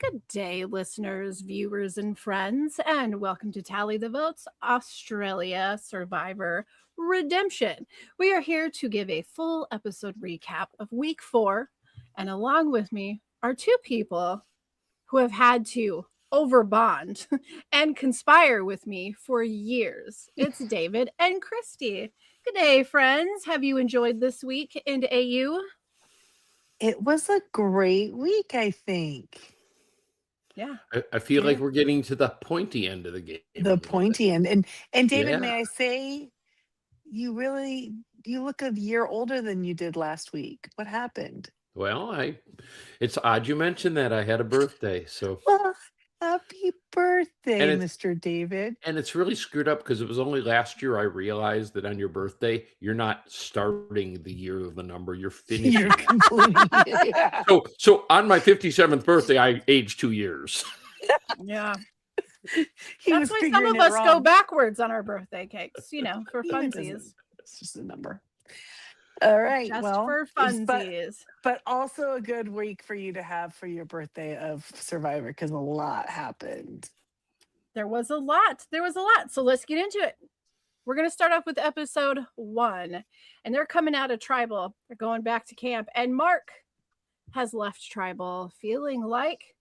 Good day, listeners, viewers, and friends, and welcome to Tally the Votes Australia Survivor Redemption. We are here to give a full episode recap of week 4, and along with me are two people who have had to overbond and conspire with me for years. It's David and Christy. Good day, friends. Have you enjoyed this week in AU? It was a great week, I think. Yeah. I feel like Yeah. we're getting to the pointy end of the game. a The little bit. pointy end. And David, Yeah. may I say, you look a year older than you did last week. What happened? Well, it's odd you mentioned that. I had a birthday, so Well, happy birthday, And it's- Mr. David. and it's really screwed up because it was only last year I realized that on your birthday you're not starting the year of the number, you're finishing. You're completing it. Yeah. So on my 57th birthday, I aged 2 years. Yeah. He That's was why some figuring of it us go wrong. backwards on our birthday cakes, for It funsies. doesn't- It's just a number. All right. Just well, for funsies. but also a good week for you to have for your birthday of Survivor because a lot happened. There was a lot. So let's get into it. We're going to start off with episode 1. And they're coming out of Tribal. They're going back to camp. And Mark has left Tribal feeling like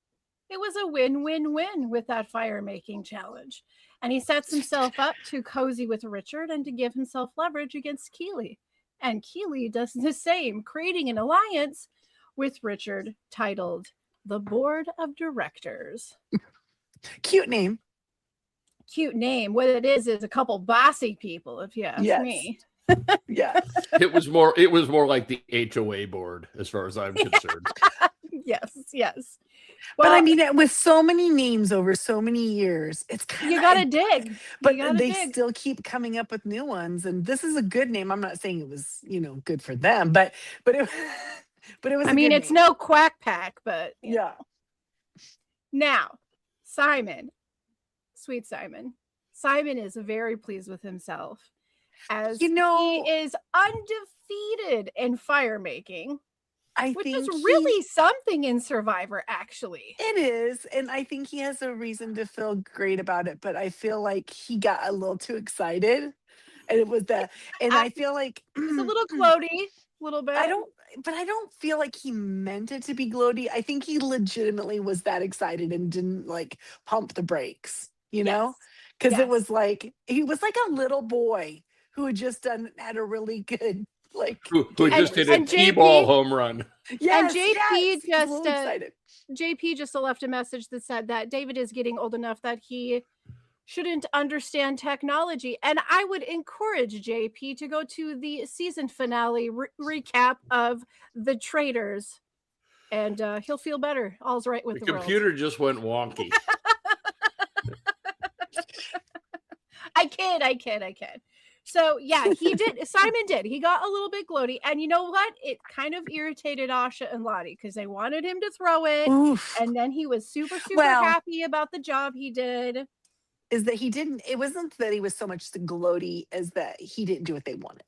it was a win-win-win with that fire-making challenge. And he sets himself up to cozy with Richard and to give himself leverage against Keeley. And Keeley does the same, creating an alliance with Richard titled the Board of Directors. Cute name. Cute name. What it is a couple bossy people, if you ask Yes. me. Yeah. It was more like the HOA board, as far as I'm concerned. Yes. But Well, I mean, with so many names over so many years, it's kind you of gotta dig. But You gotta they dig. still keep coming up with new ones, and this is a good name. I'm not saying it was, good for them, but it, but it was. I a mean, good it's name. no quack pack, but Yeah. Now, Simon, sweet Simon. Simon is very pleased with himself as he is undefeated in fire making, I which think is really something in Survivor, actually. it is, and I think he has a reason to feel great about it. But I feel like he got a little too excited, and it was that. And I feel like It's a little gloaty, a little bit. I don't feel like he meant it to be gloaty. I think he legitimately was that excited and didn't like pump the brakes, Yes. because it Yes. was like he was like a little boy who had just had a really good Who And- just did a and T-ball JP home run. yes, JP yes, he was a little just, excited. JP just left a message that said that David is getting old enough that he shouldn't understand technology. And I would encourage JP to go to the season finale recap of The Traitors, and he'll feel better. All's right with The the world. computer just went wonky. I kid. So yeah, he did. Simon did. He got a little bit gloaty, and you know what? It kind of irritated Asha and Lottie because they wanted him to throw it, Oof. and then he was super Well- happy about the job he did. Is that he didn't? It wasn't that he was so much the gloaty as that he didn't do what they wanted,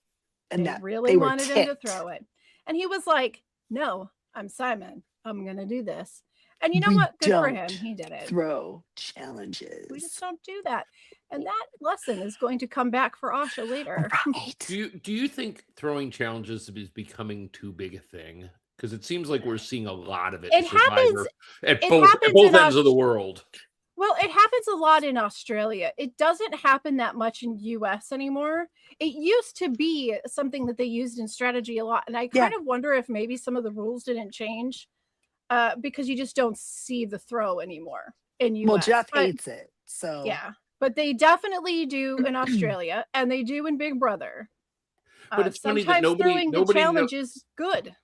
and They that really they were wanted him to ticked. throw it, and he was like, "No, I'm Simon. I'm gonna do this." And you know We what? Good for him. don't He did it. Throw challenges. We just don't do that, and that lesson is going to come back for Asha later. Right. Do you think throwing challenges is becoming too big a thing? Because it seems like we're seeing a lot of it. It in Survivor happens- at it both happens ends in of the world. Well, it happens a lot in Australia. It doesn't happen that much in US anymore. It used to be something that they used in strategy a lot. And I kind of wonder if maybe some of the rules didn't change because you just don't see the throw anymore in US. Well, Jeff But- hates it, so Yeah, but they definitely do in Australia and they do in Big Brother. But it's funny that sometimes throwing the nobody challenge is good.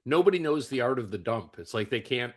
Nobody knows the art of the dump. It's like they can't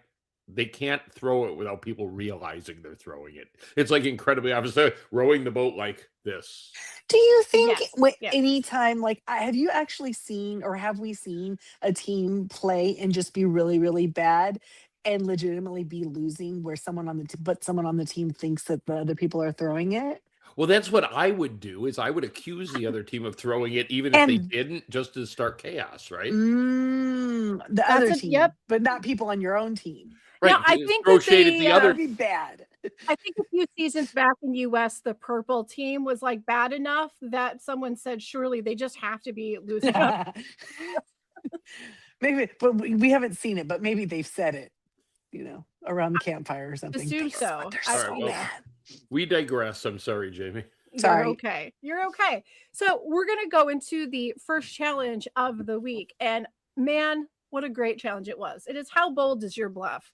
throw it without people realizing they're throwing it. It's like incredibly obvious. They're rowing the boat like this. do you think Yes. anytime, like, have you actually seen, or have we seen a team play and just be really, really bad and legitimately be losing, where someone on the team thinks that the other people are throwing it? Well, that's what I would do, is I would accuse the other team of throwing it, even if they And- didn't, just to start chaos, right? The other team, yep. but not people on your own team. Right. I to think throw that shade at they, the That other. would be bad. I think a few seasons back in US, the purple team was like bad enough that someone said, surely they just have to be losing up. Maybe, but we haven't seen it, but maybe they've said it, around the campfire or something. Assume This is so. what they're I- All right, so well, yeah. mad. We digress. I'm sorry, Jamie. Sorry. You're okay. You're okay. So we're gonna go into the first challenge of the week, and man, what a great challenge it was! It is how bold is your bluff?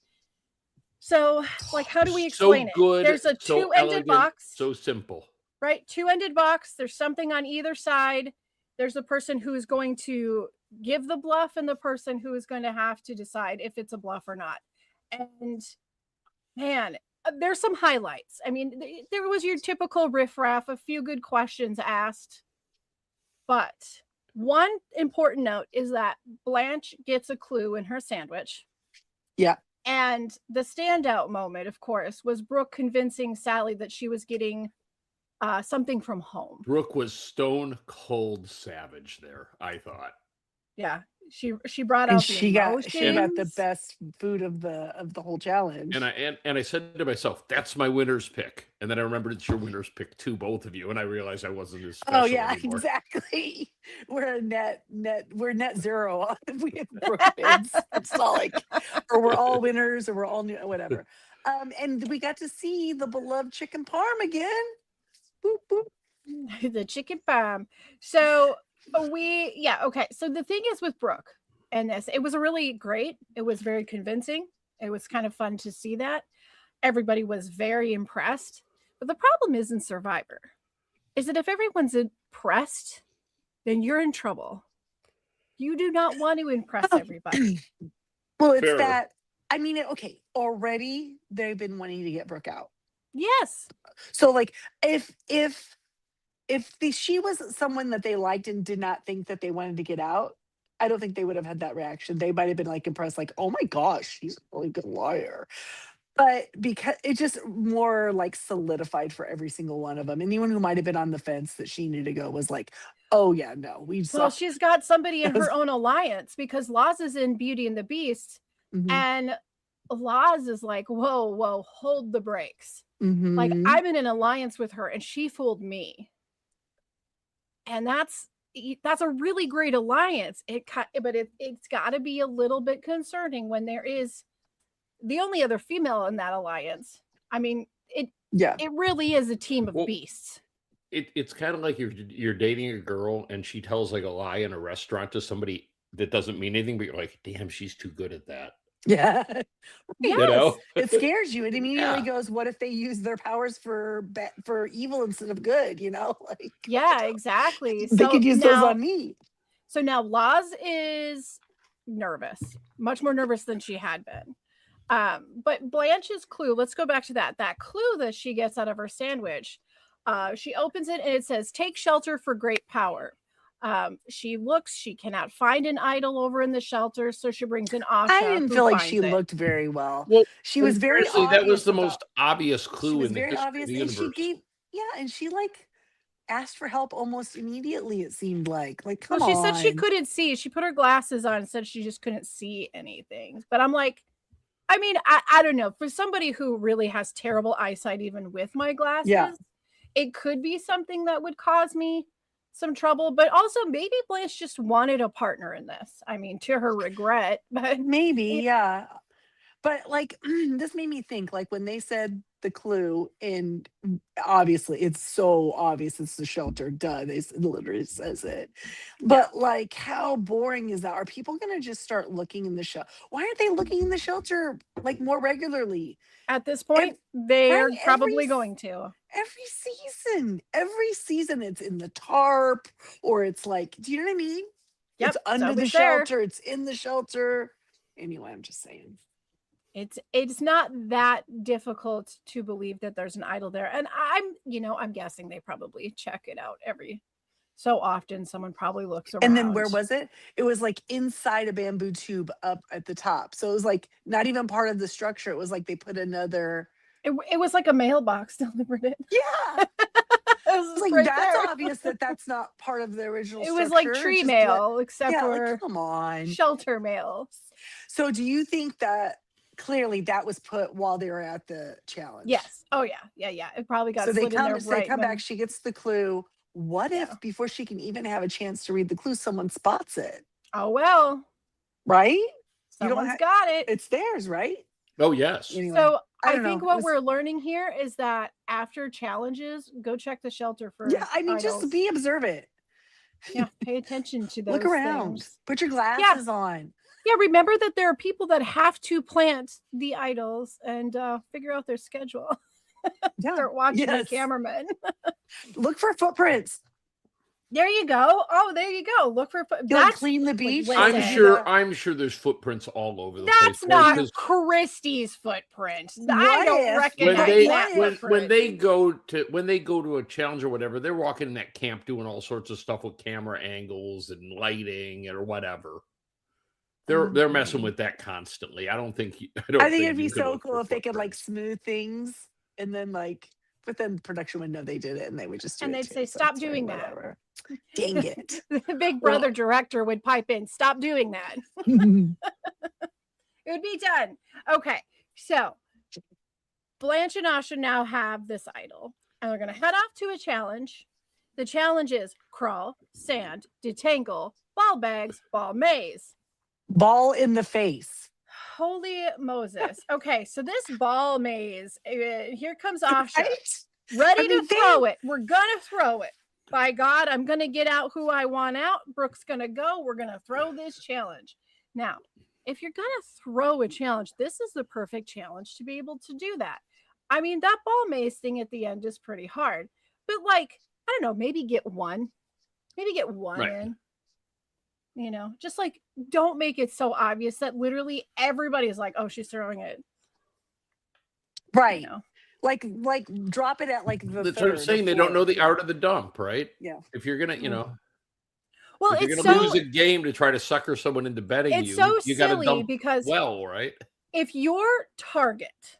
So, like, how do we explain So it? good. There's a so two-ended elegant, box, So simple. right? Two-ended box. There's something on either side. There's the person who is going to give the bluff, and the person who is going to have to decide if it's a bluff or not. And man, there's some highlights. I mean, there was your typical riffraff, a few good questions asked. But one important note is that Blanche gets a clue in her sandwich. Yeah. And the standout moment, of course, was Brooke convincing Sally that she was getting something from home. Brooke was stone cold savage there, I thought. Yeah. She brought And out the she got the emotions. best food of the whole challenge. And I said to myself, that's my winner's pick. And then I remembered it's your winner's pick too, both of you. And I realized I wasn't as special Oh yeah, anymore. exactly. We're a we're net zero. We have Brooke wins. It's not like, or we're all winners, or we're all new, whatever. And we got to see the beloved chicken parm again. Boop boop. The chicken parm. So okay. So the thing is with Brooke and this, it was really great. It was very convincing. It was kind of fun to see that. Everybody was very impressed. But the problem is in Survivor is that if everyone's impressed, then you're in trouble. You do not want to impress everybody. Well, it's Fair. that. I mean, okay. Already they've been wanting to get Brooke out. Yes. So like, if she was someone that they liked and did not think that they wanted to get out, I don't think they would have had that reaction. They might have been like impressed, like, oh my gosh, she's a really good liar. But because it just more like solidified for every single one of them. Anyone who might have been on the fence that she needed to go was like, oh yeah, no, we saw. Well, she's got somebody in Yes. her own alliance because Laz is in Beauty and the Beast. Mhm, And Laz is like, whoa, hold the brakes. Like, mhm. I'm in an alliance with her and she fooled me. And that's a really great alliance. But it's got to be a little bit concerning when there is the only other female in that alliance. I mean, it really is a team of Well, beasts. It's kind of like you're dating a girl and she tells like a lie in a restaurant to somebody that doesn't mean anything, but you're like, damn, she's too good at that. Yeah. Yes. You know? It scares you. It immediately Yeah. goes, what if they use their powers for evil instead of good? Like, Yeah, exactly. they So could use those now, on me. so now Laz is nervous, much more nervous than she had been. But Blanche's clue, let's go back to that clue that she gets out of her sandwich. She opens it and it says, take shelter for great power. She looks, she cannot find an idol over in the shelter, so she brings in Asha. I didn't who feel like finds she it. looked very well. Well, She was very seriously, obvious. that was the about- most obvious She clue was in the very history obvious, of the and she universe. and she like asked for help almost immediately. It seemed like come Well, she on. said she couldn't see. She put her glasses on and said she just couldn't see anything. But I'm like, I mean, I don't know. For somebody who really has terrible eyesight, even with my glasses, it could be something that would cause me some trouble. But also, maybe Blanche just wanted a partner in this. I mean, to her regret. But Maybe, yeah. But like this made me think, like when they said the clue, and obviously it's so obvious it's the shelter. Duh, it literally says it. But like, how boring is that? Are people gonna just start looking in the shelter? Why aren't they looking in the shelter like more regularly? at this point, they're right, probably going to. Every season it's in the tarp, or it's like, do you know what I mean? Yep, It's under the somebody's there. shelter, it's in the shelter. Anyway, I'm just saying. It's not that difficult to believe that there's an idol there. And I'm guessing they probably check it out every so often. Someone probably looks around. And then where was it? It was like inside a bamboo tube up at the top. So it was like not even part of the structure. It was like they put another. It was like a mailbox delivered it. Yeah. It was like, right that's there. obvious that that's not part of the original It was like structure. tree Just mail, except yeah, for like, come on. shelter mail. So do you think that clearly that was put while they were at the challenge. Yes. Oh yeah. Yeah. It probably got So they slid in there come, right come when- back. She gets the clue. What Yeah. if before she can even have a chance to read the clue, someone spots it? Oh well. Right? You don't Someone's ha- got it. It's theirs, right? Oh yes. Anyway, So I I don't think know. It what was- we're learning here is that after challenges, go check the shelter for Yeah, I mean, just idols. be observant. Yeah, pay attention to those Look around. things. Put your glasses on. Yeah, remember that there are people that have to plant the idols and figure out their schedule. Yeah. Start watching the Yes. cameraman. Look for footprints. There you go. Oh, there you go. Look for You like that's clean the beach. listen. I'm sure there's footprints all over the place. that's not because Christie's footprint. I What don't if- recognize when they that when footprint. they go to a challenge or whatever, they're walking in that camp doing all sorts of stuff with camera angles and lighting or whatever. They're messing with that constantly. I think it'd be you can so look cool for if they could like footprints. smooth things and then like, but then production would know they did it and they would just do And it they'd too, say, so "Stop it's fine, doing that." whatever. Dang it. The Big Brother director would pipe in, "Stop doing that." It would be done. Okay, so Blanche and Asha now have this idol, and they're going to head off to a challenge. The challenge is crawl, sand, detangle, ball bags, ball maze. Ball in the face. Holy Moses. Okay, so this ball maze, here comes Asha, Right? ready I mean, to throw it. We're going to throw it. By God, I'm going to get out who I want out. Brooke's going to go. We're going to throw this challenge. Now, if you're going to throw a challenge, this is the perfect challenge to be able to do that. I mean, that ball maze thing at the end is pretty hard. But like, I don't know, maybe get one. Maybe get one Right. in. You know, just like don't make it so obvious that literally everybody is like, "Oh, she's throwing it." Right. You know. Like drop it at like the That's what I'm third or saying. They don't know fourth. the art of the dump, right? Yeah. If you're gonna, Well, if you're it's gonna so lose a game to try to sucker someone into betting it's you, so you gotta silly dump because well, right? if your target,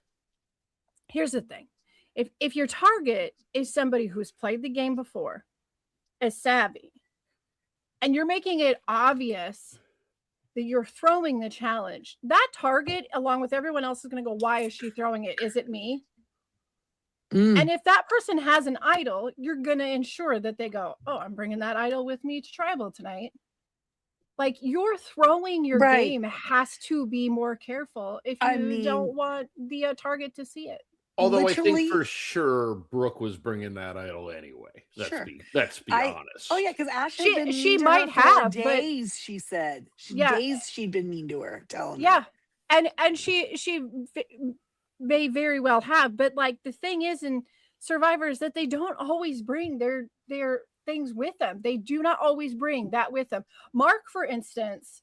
here's the thing, if your target is somebody who's played the game before, is savvy, and you're making it obvious that you're throwing the challenge, that target, along with everyone else, is going to go, "Why is she throwing it? Is it me?" Mm. And if that person has an idol, you're going to ensure that they go, "Oh, I'm bringing that idol with me to tribal tonight." Like, you're throwing your Right. game has to be more careful if I you mean- don't want the target to see it. Although I Literally- think for sure Brooke was bringing that idol anyway. Sure. Let's be I- honest. Oh yeah, because Ashley She- had been she mean to might her for have, but- days. She said, Yeah. days she'd been mean to her, telling Yeah. her. And she may very well have, but like the thing is in Survivors that they don't always bring their things with them. They do not always bring that with them. Mark, for instance,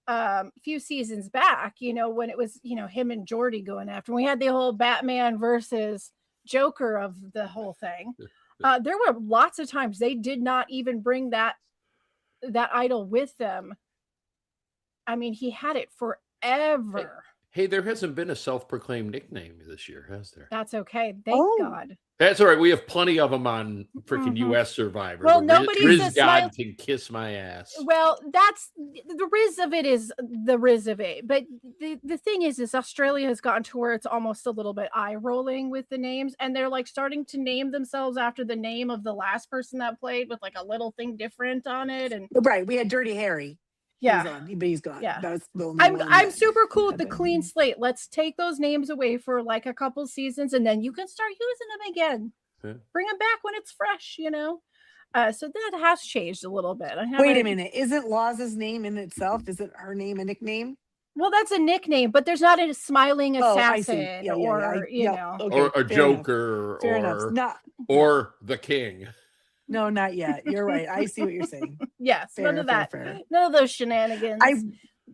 a few seasons back, when it was, him and Jordy going after, we had the whole Batman versus Joker of the whole thing. There were lots of times they did not even bring that idol with them. I mean, he had it forever. Hey, there hasn't been a self-proclaimed nickname this year, has there? That's okay. Thank Oh. God. That's all right. We have plenty of them on freaking Mhm. U.S. Survivor. Well, The nobody Riz says God smile- can kiss my ass. Well, that's the riz of it is the riz of it. But the thing is Australia has gotten to where it's almost a little bit eye rolling with the names. And they're like starting to name themselves after the name of the last person that played with like a little thing different on it. And Right, we had Dirty Harry. yeah. He's gone. Yeah. That was the only I'm one that- super cool with the happened. clean slate. Let's take those names away for like a couple seasons and then you can start using them again. Yeah. Bring them back when it's fresh, So that has changed a little bit. I Wait a haven't- minute. Isn't Law's name in itself? Isn't her name a nickname? Well, that's a nickname, but there's not a smiling Oh, I see. assassin Yeah, or, yeah. Okay, Or a fair enough. Joker Fair enough. or or the King. No, not yet. You're right. I see what you're saying. yes, none Fair, of fair, that. fair. None of those shenanigans.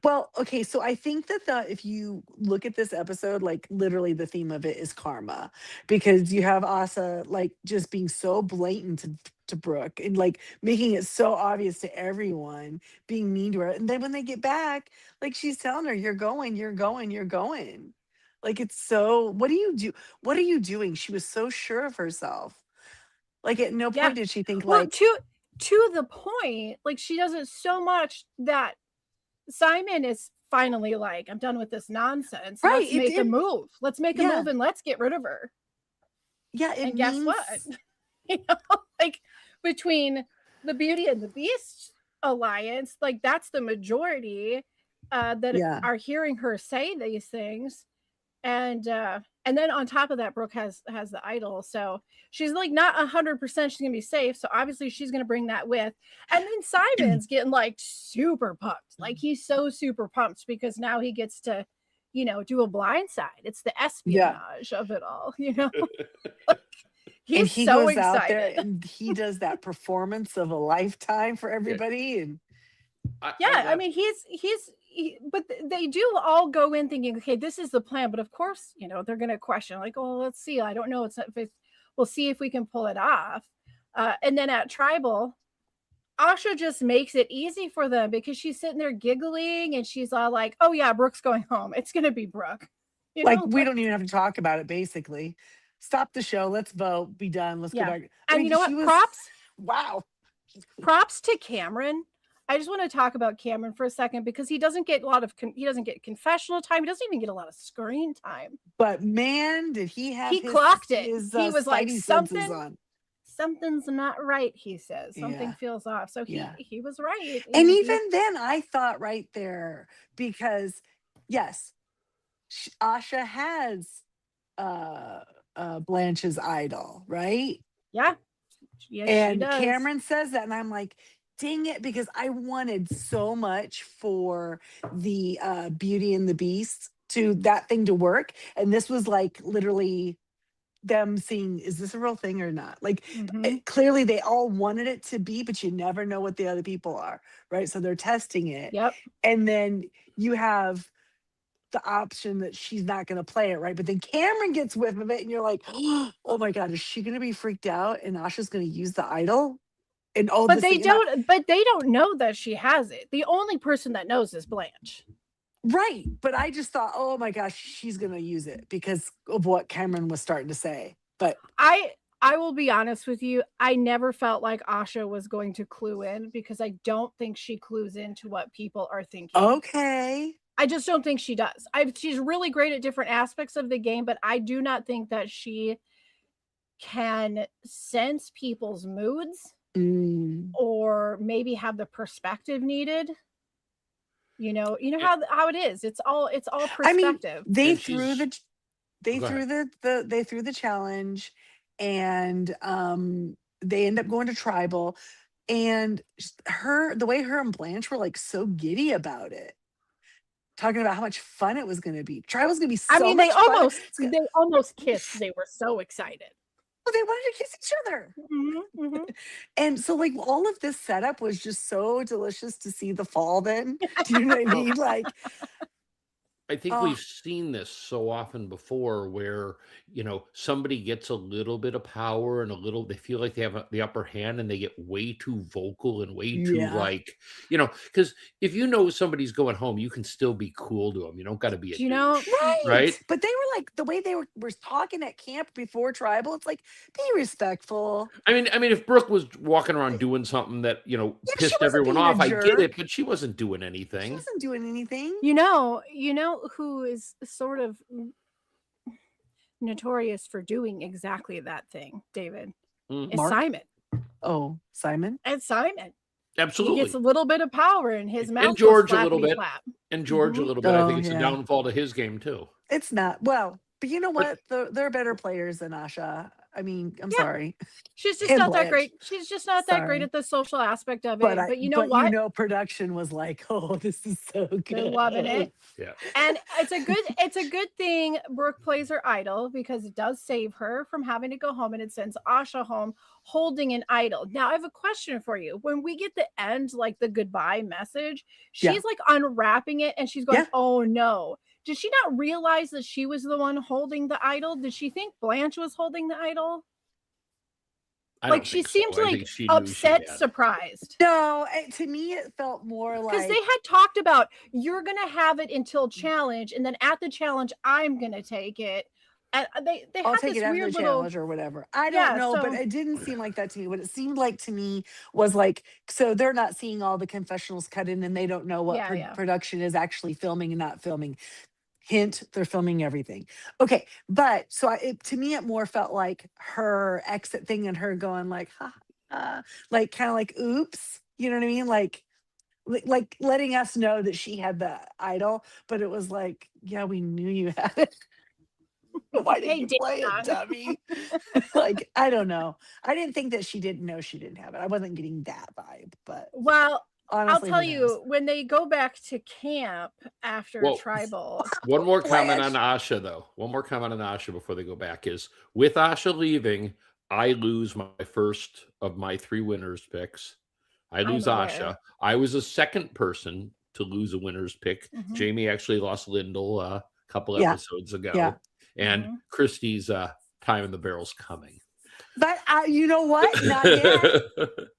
Well, okay, so I think that if you look at this episode, like literally the theme of it is karma, because you have Asa like just being so blatant to Brooke and like making it so obvious to everyone, being mean to her. And then when they get back, like she's telling her, you're going. Like it's so, what do you do? What are you doing? She was so sure of herself. Like at no point Yeah. did she think well, like, to the point, like she does it so much that Simon is finally like, I'm done with this nonsense. Right, Let's make a move. Let's make a Yeah. move and let's get rid of her. Yeah, it And guess means what? You know, like between the Beauty and the Beast alliance, like that's the majority that Yeah. are hearing her say these things. And then on top of that, Brooke has the idol, so she's like not 100% she's gonna be safe. So obviously she's gonna bring that with. And then Simon's getting like super pumped, like he's so super pumped because now he gets to, you know, do a blind side. It's the espionage of it all, you know. and He's he so goes out there excited. and he does that performance of a lifetime for everybody. And Yeah, I mean but they do all go in thinking, okay, this is the plan. But of course, you know, they're going to question, like, oh, let's see. I don't know. We'll see if we can pull it off. And then at Tribal, Asha just makes it easy for them because she's sitting there giggling and she's all like, oh yeah, Brooke's going home. It's going to be Brooke. You like, know? we don't even have to talk about it, basically. Stop the show. Let's vote. Be done. Let's go Yeah. back. And you know what? Wow. Props to Cameron. I just want to talk about Cameron for a second because he doesn't get a lot of he doesn't get confessional time. He doesn't even get a lot of screen time. But man, did he have Clocked it. He was like, spidey senses on. something's not right, he says. Something Yeah. feels off. So he was right. And even then, I thought right there, because yes, Asha has Blanche's idol, right? Yeah. Yes, and she does. Cameron says that, and I'm like, dang it, because I wanted so much for the Beauty and the Beast that thing to work. And this was like literally them seeing, is this a real thing or not? Like, clearly they all wanted it to be, but you never know what the other people are, right? So they're testing it. Yep. And then you have the option that she's not going to play it, right? But then Cameron gets whiff of it, and you're like, oh my God, is she going to be freaked out? And Asha's going to use the idol? And all but this they thing, don't. But they don't know that she has it. The only person that knows is Blanche. Right. But I just thought, oh my gosh, she's going to use it because of what Cameron was starting to say. But I will be honest with you. I never felt like Asha was going to clue in because I don't think she clues into what people are thinking. Okay. I just don't think she does. She's really great at different aspects of the game, but I do not think that she can sense people's moods or maybe have the perspective needed. You know how it is. It's all perspective. I mean, they threw the challenge, and they end up going to Tribal, and the way her and Blanche were like so giddy about it, talking about how much fun it was going to be. Tribal's going to be so much fun. They almost kissed. They were so excited. Well, they wanted to kiss each other. And so like all of this setup was just so delicious to see the fall then. Do you know what I mean? Like, I think we've seen this so often before where, you know, somebody gets a little bit of power and they feel like they have the upper hand and they get way too vocal and way too like, you know, because if you know somebody's going home, you can still be cool to them. You don't got to be a douche, right? But they were like, the way they were talking at camp before Tribal, it's like, be respectful. I mean, if Brooke was walking around doing something that, you know, pissed everyone off, I get it, but she wasn't doing anything. She wasn't doing anything. You know who is sort of notorious for doing exactly that thing, David? Is Mark? Simon. Oh, Simon? And Simon. Absolutely. He gets a little bit of power in his mouth. And George a little bit. And George a little bit. I think it's a yeah. downfall to his game too. It's not. Well, but you know what? They're better players than Asha. I mean, I'm sorry. She's just not that great. She's just not that great at the social aspect of it. But you know what? You know, production was like, oh, this is so good. They're loving it. Yeah. And it's a good thing Brooke plays her idol because it does save her from having to go home, and it sends Asha home holding an idol. Now I have a question for you. When we get the end, like the goodbye message, she's like unwrapping it and she's going, oh no. Did she not realize that she was the one holding the idol? Did she think Blanche was holding the idol? Like she seemed like upset, surprised. No, to me it felt more like, because they had talked about, you're gonna have it until challenge, and then at the challenge I'm gonna take it. And they I'll had take this it as weird the little challenge or whatever. I don't yeah. know, but So it didn't seem like that to me. What it seemed like to me was like, so they're not seeing all the confessionals cut in and they don't know what yeah. production is actually filming and not filming. Hint, they're filming everything. Okay, but so to me, it more felt like her exit thing and her going like, like kind of like, oops, you know what I mean? Like letting us know that she had the idol, but it was like, yeah, we knew you had it. Why didn't Hey, you ding play it, dong. dummy? Like, I don't know. I didn't think that she didn't know she didn't have it. I wasn't getting that vibe, but Well, I'll honestly, tell who knows? you, when they go back to camp after Well, tribal, one more comment on Blanche. Asha, though. One more comment on Asha before they go back is with Asha leaving, I lose my first of my 3 winners picks. I lose aware. Asha. I was the second person to lose a winner's pick. Mhm. Jamie actually lost Lyndall a couple Yeah. episodes ago. Yeah. And Mhm. Christie's time in the barrel's coming. But you know what? Not yet.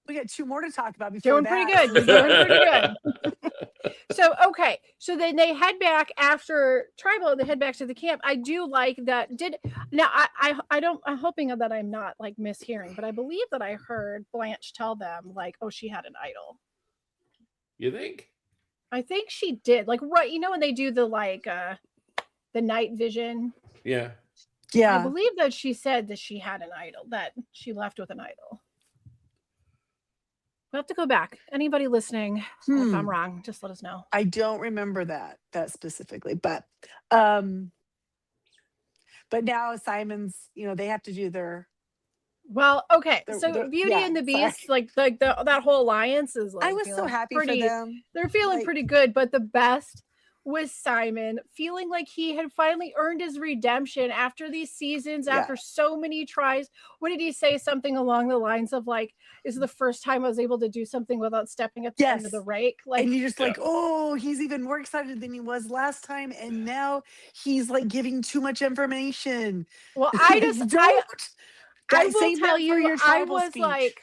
We got 2 more to talk about before Doing that. pretty good. You're doing pretty good. So, okay. So then they head back after tribal, they head back to the camp. I do like that. I'm hoping that I'm not like mishearing, but I believe that I heard Blanche tell them like, oh, she had an idol. You think? I think she did. Like, right, when they do the like the night vision. Yeah. I Yeah. believe that she said that she had an idol, that she left with an idol. We'll have to go back. Anybody listening, if I'm wrong, just let us know. I don't remember that specifically, but now Simon's, they have to do their. Well, okay. So Beauty and the Beast, like that whole alliance is like. I was so happy for them. They're feeling pretty good, but the best was Simon feeling like he had finally earned his redemption after these seasons, after so many tries. What did he say? Something along the lines of like, "This is the first time I was able to do something without stepping at the end of the rake." Like, and you're just like, oh, he's even more excited than he was last time, and now he's like giving too much information. Well, I will tell you, I was speech. like,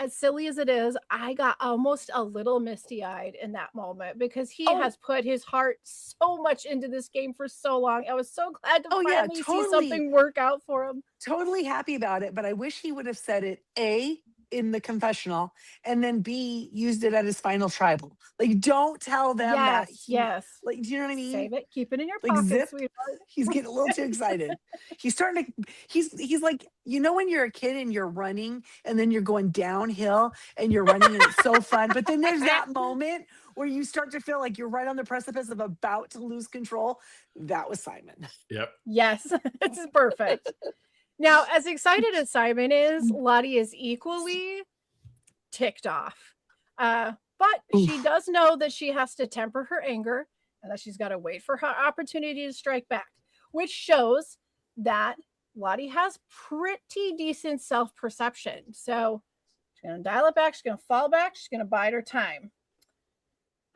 as silly as it is, I got almost a little misty-eyed in that moment because he has put his heart so much into this game for so long. I was so glad to finally see something work out for him. Totally happy about it, but I wish he would have said it A, in the confessional, and then B, used it at his final tribal. Like, don't tell them that. Like, do you know what I mean? Save it, keep it in your like pocket, sweetheart. He's getting a little too excited. He's starting to. He's like, when you're a kid and you're running, and then you're going downhill and you're running, and it's so fun. But then there's that moment where you start to feel like you're right on the precipice of about to lose control. That was Simon. Yep. Yes, it's perfect. Now, as excited as Simon is, Lottie is equally ticked off. But she does know that she has to temper her anger and that she's got to wait for her opportunity to strike back, which shows that Lottie has pretty decent self-perception. So she's going to dial it back. She's going to fall back. She's going to bide her time.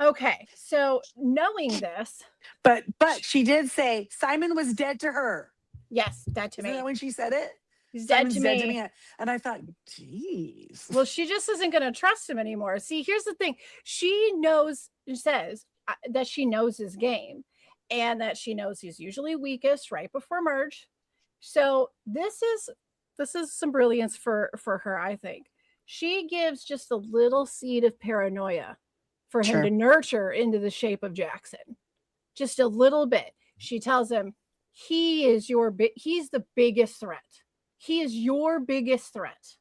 Okay, so knowing this. But she did say Simon was dead to her. Yes, dead to me. Isn't that when she said it? He's dead to me. And I thought, geez. Well, she just isn't going to trust him anymore. See, here's the thing. She says that she knows his game and that she knows he's usually weakest right before merge. So this is some brilliance for her, I think. She gives just a little seed of paranoia for him to nurture into the shape of Jackson. Just a little bit. She tells him, he's the biggest threat. He is your biggest threat.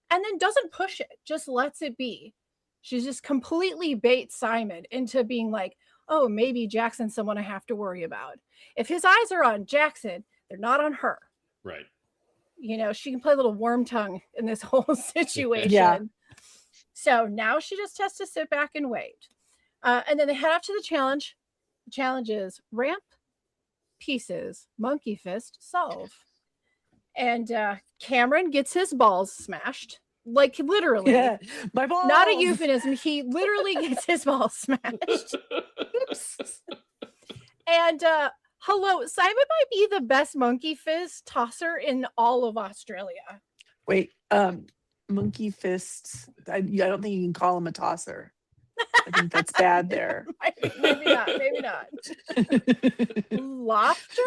And then doesn't push it, just lets it be. She just completely baits Simon into being like, oh, maybe Jackson's someone I have to worry about. If his eyes are on Jackson, they're not on her. Right. She can play a little worm tongue in this whole situation. Yeah. So now she just has to sit back and wait. And then they head up to the challenge. The challenge is ramp, pieces, monkey fist, solve. And Cameron gets his balls smashed. Like, literally. Yeah, my balls. Not a euphemism. He literally gets his balls smashed. And hello, Simon might be the best monkey fist tosser in all of Australia. Wait, monkey fists. I don't think you can call him a tosser. I think that's bad there. Maybe not. Maybe not. Laughter?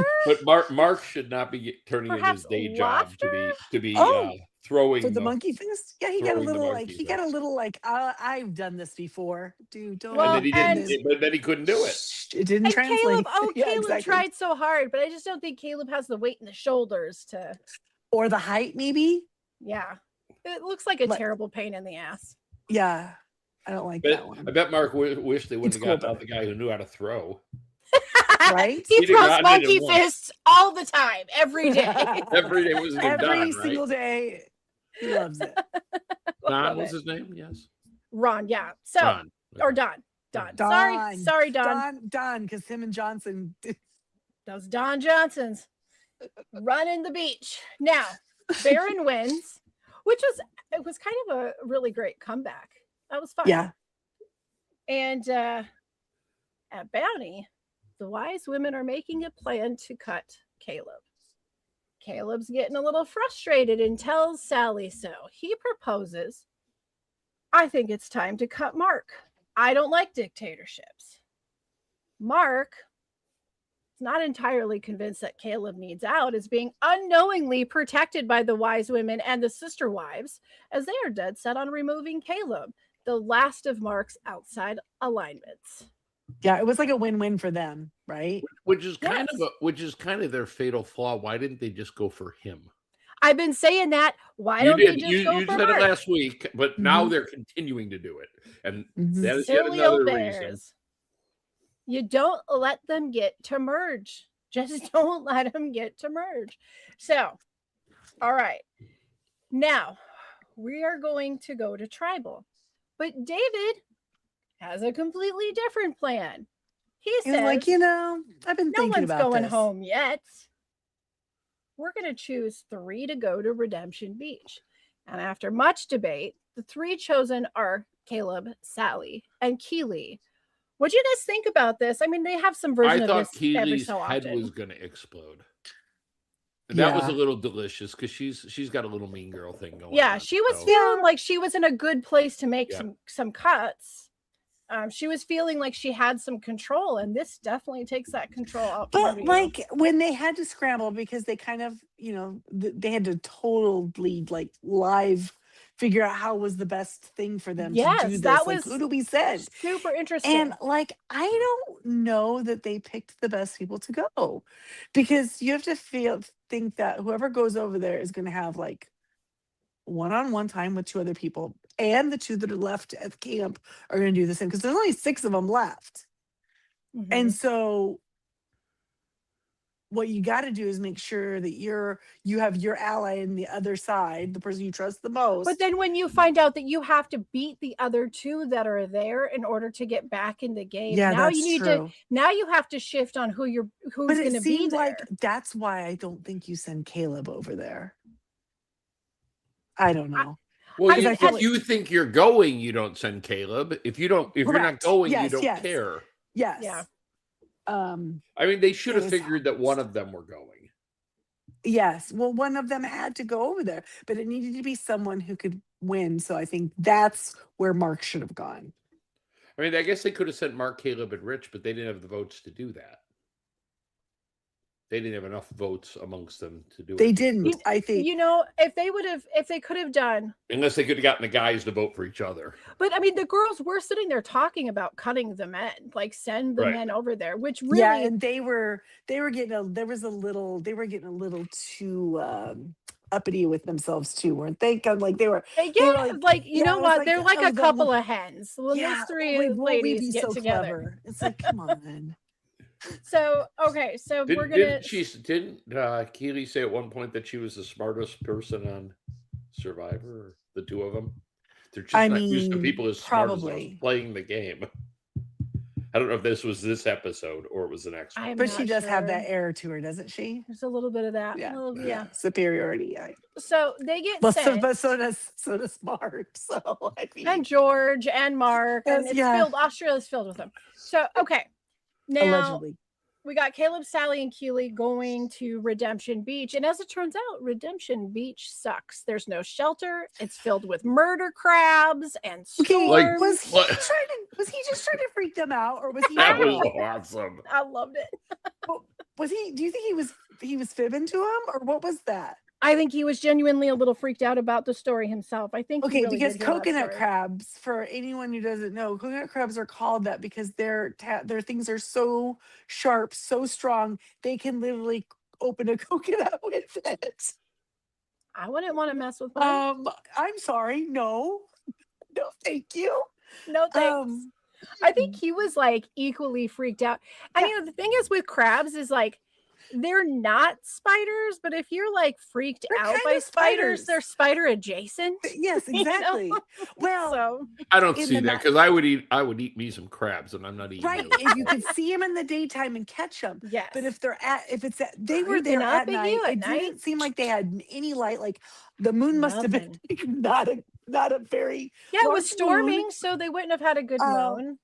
But Mark should not be turning in Perhaps his day job to be Oh, throwing For the monkey fist? Yeah, he got a throwing the little monkey he got a fist. little I've done this before. Dude, don't. Well, and then he and- didn't. But then he couldn't do it. It didn't And translate. Caleb, Yeah, Caleb exactly. tried so hard, but I just don't think Caleb has the weight in the shoulders to. Or the height, maybe. Yeah, it looks like a Like- terrible pain in the ass. Yeah, I don't like But that one. I bet Mark wished they wouldn't It's have cool, gotten out the guy who knew how to throw. Right? He He'd have throws gotten it monkey in once. fists all the time, every day. Every day was Every Don, right? single day. He loves it. Don Love was it. his name. Yes, Ron, yeah. So Don. or Don. Don. Don. Sorry, Don. Don, because him and Johnson. Those Don Johnsons running the beach. Now, Baron wins, which was kind of a really great comeback. That was fun. Yeah. And at Bounty, the wise women are making a plan to cut Caleb. Caleb's getting a little frustrated and tells Sally so. He proposes, I think it's time to cut Mark. I don't like dictatorships. Mark is not entirely convinced that Caleb needs out, is being unknowingly protected by the wise women and the sister wives, as they are dead set on removing Caleb, the last of Mark's outside alignments. Yeah, it was like a win-win for them, right? Which is kind Yes. of their fatal flaw. Why didn't they just go for him? I've been saying that. Why You don't did. they just You go for said it Mark? last week, but now Mhm. they're continuing to do it, and Mhm. that is yet Silly another old reason. bears. You don't let them get to merge. Just don't let them get to merge. So, all right. Now, we are going to go to tribal. But David has a completely different plan. He He was says, like, I've been no thinking one's about going this. home yet. We're going to choose 3 to go to Redemption Beach. And after much debate, the 3 chosen are Caleb, Sally, and Keely. What do you guys think about this? I mean, they have some version I of thought this every Keely's so head often. was going to explode. And that was Yeah. a little delicious because she's got a little mean girl thing going Yeah, on. she was so- feeling like she was in a good place to make Yeah. some cuts. She was feeling like she had some control, and this definitely takes that control out from But under you. like when they had to scramble because they kind of, they had to totally like live figure out how was the best thing for them to Yes, do this. that Like, was who do we send? super interesting. And like, I don't know that they picked the best people to go because you have to think that whoever goes over there is going to have like one-on-one time with 2 other people, and the 2 that are left at the camp are going to do the same because there's only 6 of them left. Mhm. And so what you got to do is make sure that you have your ally in the other side, the person you trust the most. But then when you find out that you have to beat the other 2 that are there in order to get back in the game, yeah, now that's you need true. now you have to shift on who's But going it to be seemed there. like that's why I don't think you send Caleb over there. I don't know. Well, I mean, if you think you're going, you don't send Caleb. If you're not Correct. going, you Yes, don't yes. care. Yes. Yeah. I mean, they should It have was- figured that one of them were going. Yes. Well, one of them had to go over there, but it needed to be someone who could win. So I think that's where Mark should have gone. I mean, I guess they could have sent Mark, Caleb, and Rich, but they didn't have the votes to do that. They didn't have enough votes amongst them to do it. They didn't. I think. if they could have done, Unless they could have gotten the guys to vote for each other. but I mean, the girls were sitting there talking about cutting the men, like send the Right. men over there, which really, Yeah, and they were getting a little too uppity with themselves too, weren't they? 'Cause, like they were yeah, like you yeah, know it was what? like, They're like oh, a the couple lo- of hens. When yeah, those 3 won't we ladies be get so together. clever? It's like, come on. So okay, so we're gonna. Didn't Keely say at one point that she was the smartest person on Survivor? Or the 2 of them. They're just I not used to mean, people as smart as us probably. playing the game. I don't know if this was this episode or it was the next one. I'm But she not does have sure. that air to her, doesn't she? There's a little bit of that. Yeah. Yeah. Superiority. Yeah. So they get Well, sent. but so does Mark. So I mean, And George and Mark, and Yes, it's yeah. filled. Australia's filled with them. So okay, now allegedly. we got Caleb, Sally, and Keely going to Redemption Beach. And as it turns out, Redemption Beach sucks. There's no shelter. It's filled with murder crabs and storms. Like, was he what? just trying to freak them out, or was he? That was real? awesome. I loved it. Was he? Do you think he was fibbing to him, or what was that? I think he was genuinely a little freaked out about the story himself. I think he Okay, really because did hear that coconut story. crabs, for anyone who doesn't know, coconut crabs are called that because their things are so sharp, so strong, they can literally open a coconut with it. I wouldn't want to mess with one. I'm sorry, no, thank you. No thanks. I think he was like equally freaked out. And Yeah. the thing is with crabs is like they're not spiders, but if you're like freaked They're out kind by of spiders, spiders. they're spider adjacent. Yes, You know? exactly. Well, So I don't In see the that night- because I would eat me some crabs, and I'm not eating. right, those if you crabs. could see them in the daytime and catch them. yes. But if they were Creeping there up at at night, you at it night? didn't seem like they had any light. Like the moon must have been not a very yeah, it large was moon. storming, so they wouldn't have had a good moon.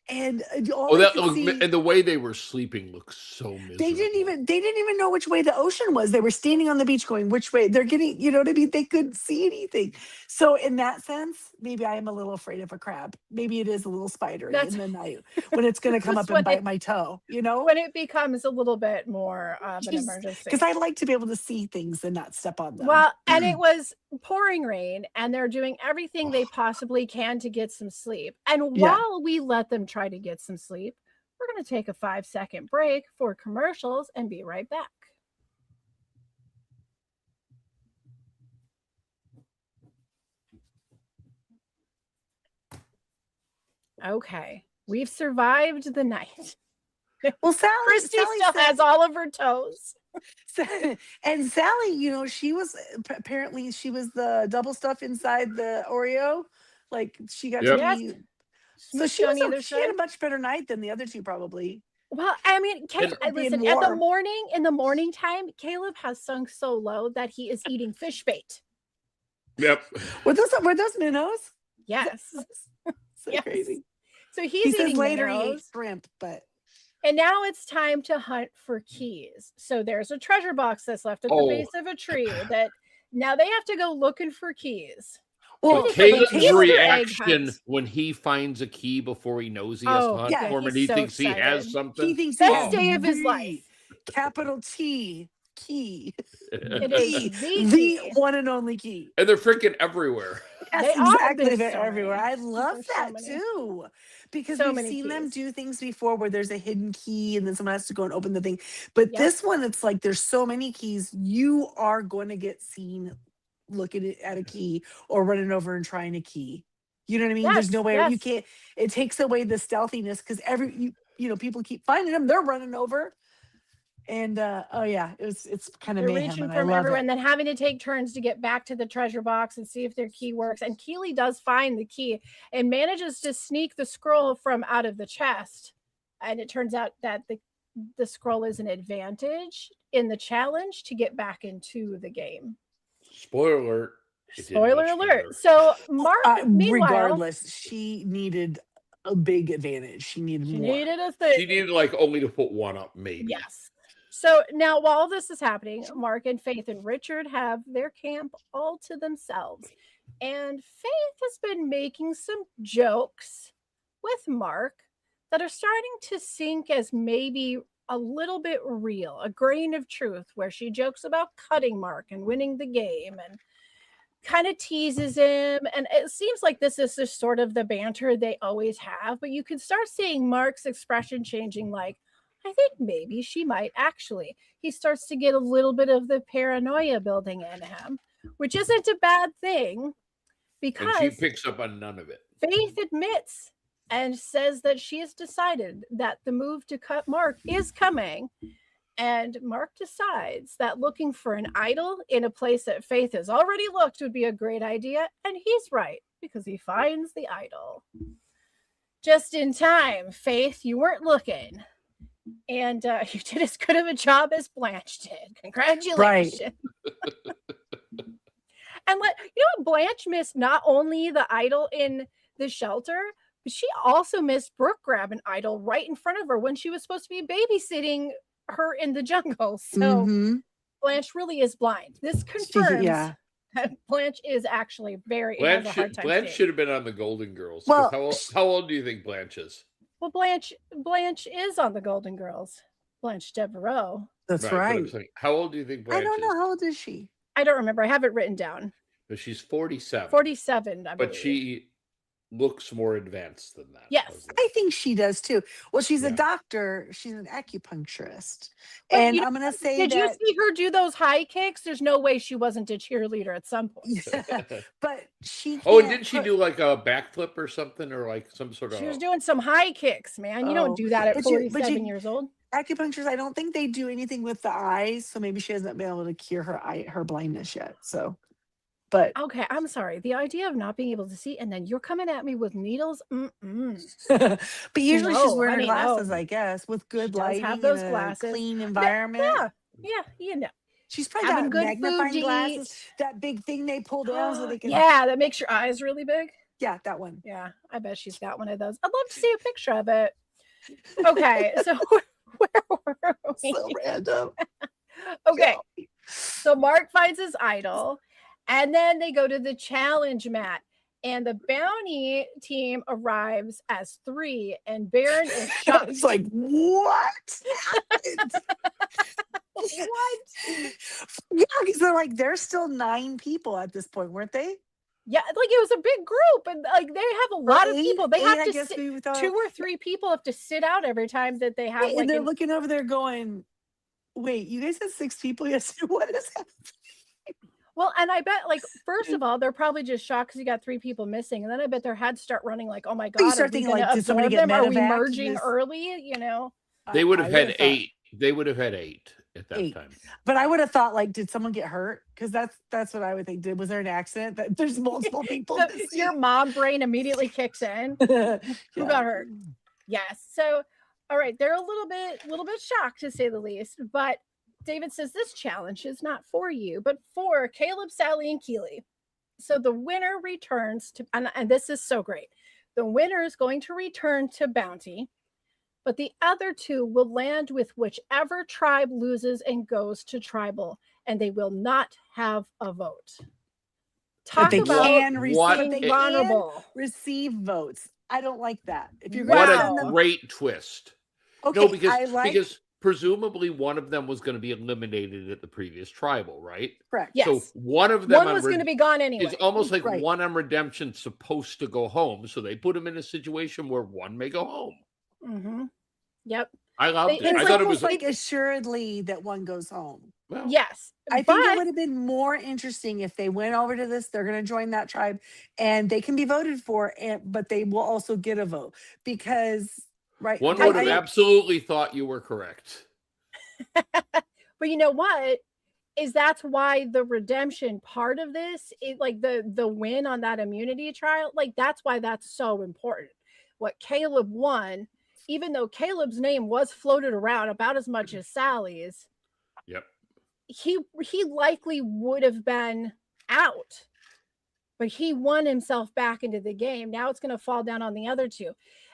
And all Oh, I that could see, and the way they were sleeping looks so miserable. they didn't even know which way the ocean was. They were standing on the beach going which way. They're getting, you know what I mean? They couldn't see anything. So in that sense, maybe I am a little afraid of a crab. Maybe it is a little spidery That's- in the night when it's going to come That's up and when bite my toe, you know? When it becomes a little bit more of an Just- emergency. Because I like to be able to see things and not step on them. Well, and it was pouring rain, and they're doing everything they possibly can to get some sleep. And Yeah. while we let them try to get some sleep, we're going to take a 5-second break for commercials and be right back. Okay, we've survived the night. well, Sally Christy Sally still said- has all of her toes. and Sally, you know, she was apparently she was the double stuff inside the Oreo. Like she got Yep. to Yes. be. So Smooched she on either she had a side. much better night than the other two, probably. Well, I mean, And- Being listen, warm. in the morning time, Caleb has sunk so low that he is eating fish bait. Yep. Were those minnows? Yes. So Yes. crazy. So He he's says eating later he ate minnows. shrimp, but And now it's time to hunt for keys. So there's a treasure box that's left at the Oh. base of a tree that now they have to go looking for keys. well, It is like a Caleb's Easter egg reaction hunt. when he finds a key before he knows he has Oh, to hunt yeah, for him, and he's he so thinks he has excited. something. he thinks Best he has day of his the life. Capital T key. It Key, is the the key. one and only key. And they're freaking everywhere. Yes, They are. exactly. There's They're so everywhere. many. I love There's so that many. too. Because So we've many seen them keys. do things before where there's a hidden key and then someone has to go and open the thing. But Yep. this one, it's like there's so many keys. You are going to get seen looking at a key or running over and trying a key. You know what I mean? There's Yes, no way you yes. can't. It takes away the stealthiness because you know, people keep finding them. They're running over. And oh yeah, it's kind of They're mayhem. reaching And I from love everywhere it. and then having to take turns to get back to the treasure box and see if their key works. And Keely does find the key and manages to sneak the scroll from out of the chest. And it turns out that the scroll is an advantage in the challenge to get back into the game. Spoiler alert. it did Spoiler much alert. better. So Mark, meanwhile, Regardless, she needed a big advantage. She needed she more. needed a thing. She needed like only to put one up, maybe. Yes. So now, while all this is happening, Mark and Faith and Richard have their camp all to themselves. And Faith has been making some jokes with Mark that are starting to sink as maybe a little bit real, a grain of truth, where she jokes about cutting Mark and winning the game and kind of teases him. And it seems like this is just sort of the banter they always have, but you can start seeing Mark's expression changing, like, I think maybe she might actually. He starts to get a little bit of the paranoia building in him, which isn't a bad thing And because she picks up on none of it. Faith admits and says that she has decided that the move to cut Mark is coming. And Mark decides that looking for an idol in a place that Faith has already looked would be a great idea. And he's right because he finds the idol. Just in time, Faith, you weren't looking. And you did as good of a job as Blanche did. Congratulations. And you know what? Blanche missed not only the idol in the shelter, But she also missed Brooke grabbing Idol right in front of her when she was supposed to be babysitting her in the jungle. So Mhm. Blanche really is blind. This She- confirms yeah. that Blanche is actually has a hard time Blanche seeing. should have been on the Golden Girls. 'Cause Well, how old do you think Blanche is? Well, Blanche is on the Golden Girls. Blanche Devereaux. that's But I'm right. saying, how old do you think I Blanche don't know. is? How old is she? I don't remember. I have it written down. But she's 47. 47, I believe. But she looks more advanced than that. Yes. I think she does too. Well, she's a Yeah. doctor. She's an acupuncturist. But And you know, I'm going to say did you that. see her do those high kicks? There's no way she wasn't a cheerleader at some point. Yeah, but she. Oh, and can't didn't she put- do like a backflip or something, or like some sort of? She was doing some high kicks, man. You Oh, don't do that at but you- 47 years old. acupuncturists? I don't think they do anything with the eyes, so maybe she hasn't been able to cure her blindness yet. So, but Okay, I'm sorry. The idea of not being able to see, and then you're coming at me with needles. but usually she's No, wearing her honey, no. glasses, I guess, with good does lighting have those and glasses. a clean environment. Yeah, you know. She's probably Having got good magnifying food to glasses. eat. That big thing they pull down so they can. Yeah, that makes your eyes really big. Yeah, that one. Yeah, I bet she's got one of those. I'd love to see a picture of it. Okay, so where were we? So random. Okay, so Mark finds his idol, and then they go to the challenge mat, and the bounty team arrives as 3, and Baron is shocked. It's like, what happened? What? Yeah, because they're like, there's still 9 people at this point, weren't they? Yeah, like it was a big group, and like they have a lot of people. They have I to guess sit, we thought, 2 or 3 people have to sit out every time that they have. and Like they're an- looking over there going, wait, you guys had 6 people yesterday? What is that? well, and I bet, like, first of all, they're probably just shocked because you got 3 people missing, and then I bet their heads start running like, oh my god, start are we thinking, going like, to did somebody absorb get them? Are we medevaced? merging This- early? You know. They would have I had would've thought- 8. They would have had 8 at that 8. time. But I would have thought, like, did someone get hurt? Because that's what I would think. Was there an accident? That there's multiple people. Your mom brain immediately kicks in. Who got hurt? Yes. So, all right, they're a little bit shocked to say the least. But David says this challenge is not for you, but for Caleb, Sally, and Keely. So the winner returns to, and this is so great. The winner is going to return to Bounty, but the other 2 will land with whichever tribe loses and goes to tribal, and they will not have a vote. Talk they about can receive. What But they a- can vulnerable. receive votes. I don't like that. If you're What gonna Wow. send a them, great twist. okay, No, because I like because presumably one of them was going to be eliminated at the previous tribal, right? correct. Yes. So one of them One was going to be gone anyway. It's almost like Right. one on redemption supposed to go home, so they put him in a situation where one may go home. Mm-hmm. Yep. I loved it. It's I thought it almost was like assuredly that one goes home. well, Yes. I think but it would have been more interesting if they went over to this. They're going to join that tribe, and they can be voted for, but they will also get a vote because right. one I- would have I- absolutely thought you were correct. but you know what? Is that's why the redemption part of this is like the win on that immunity trial, like that's why that's so important. What Caleb won, even though Caleb's name was floated around about as much as Sally's, Yep. he likely would have been out, but he won himself back into the game. Now it's going to fall down on the other 2.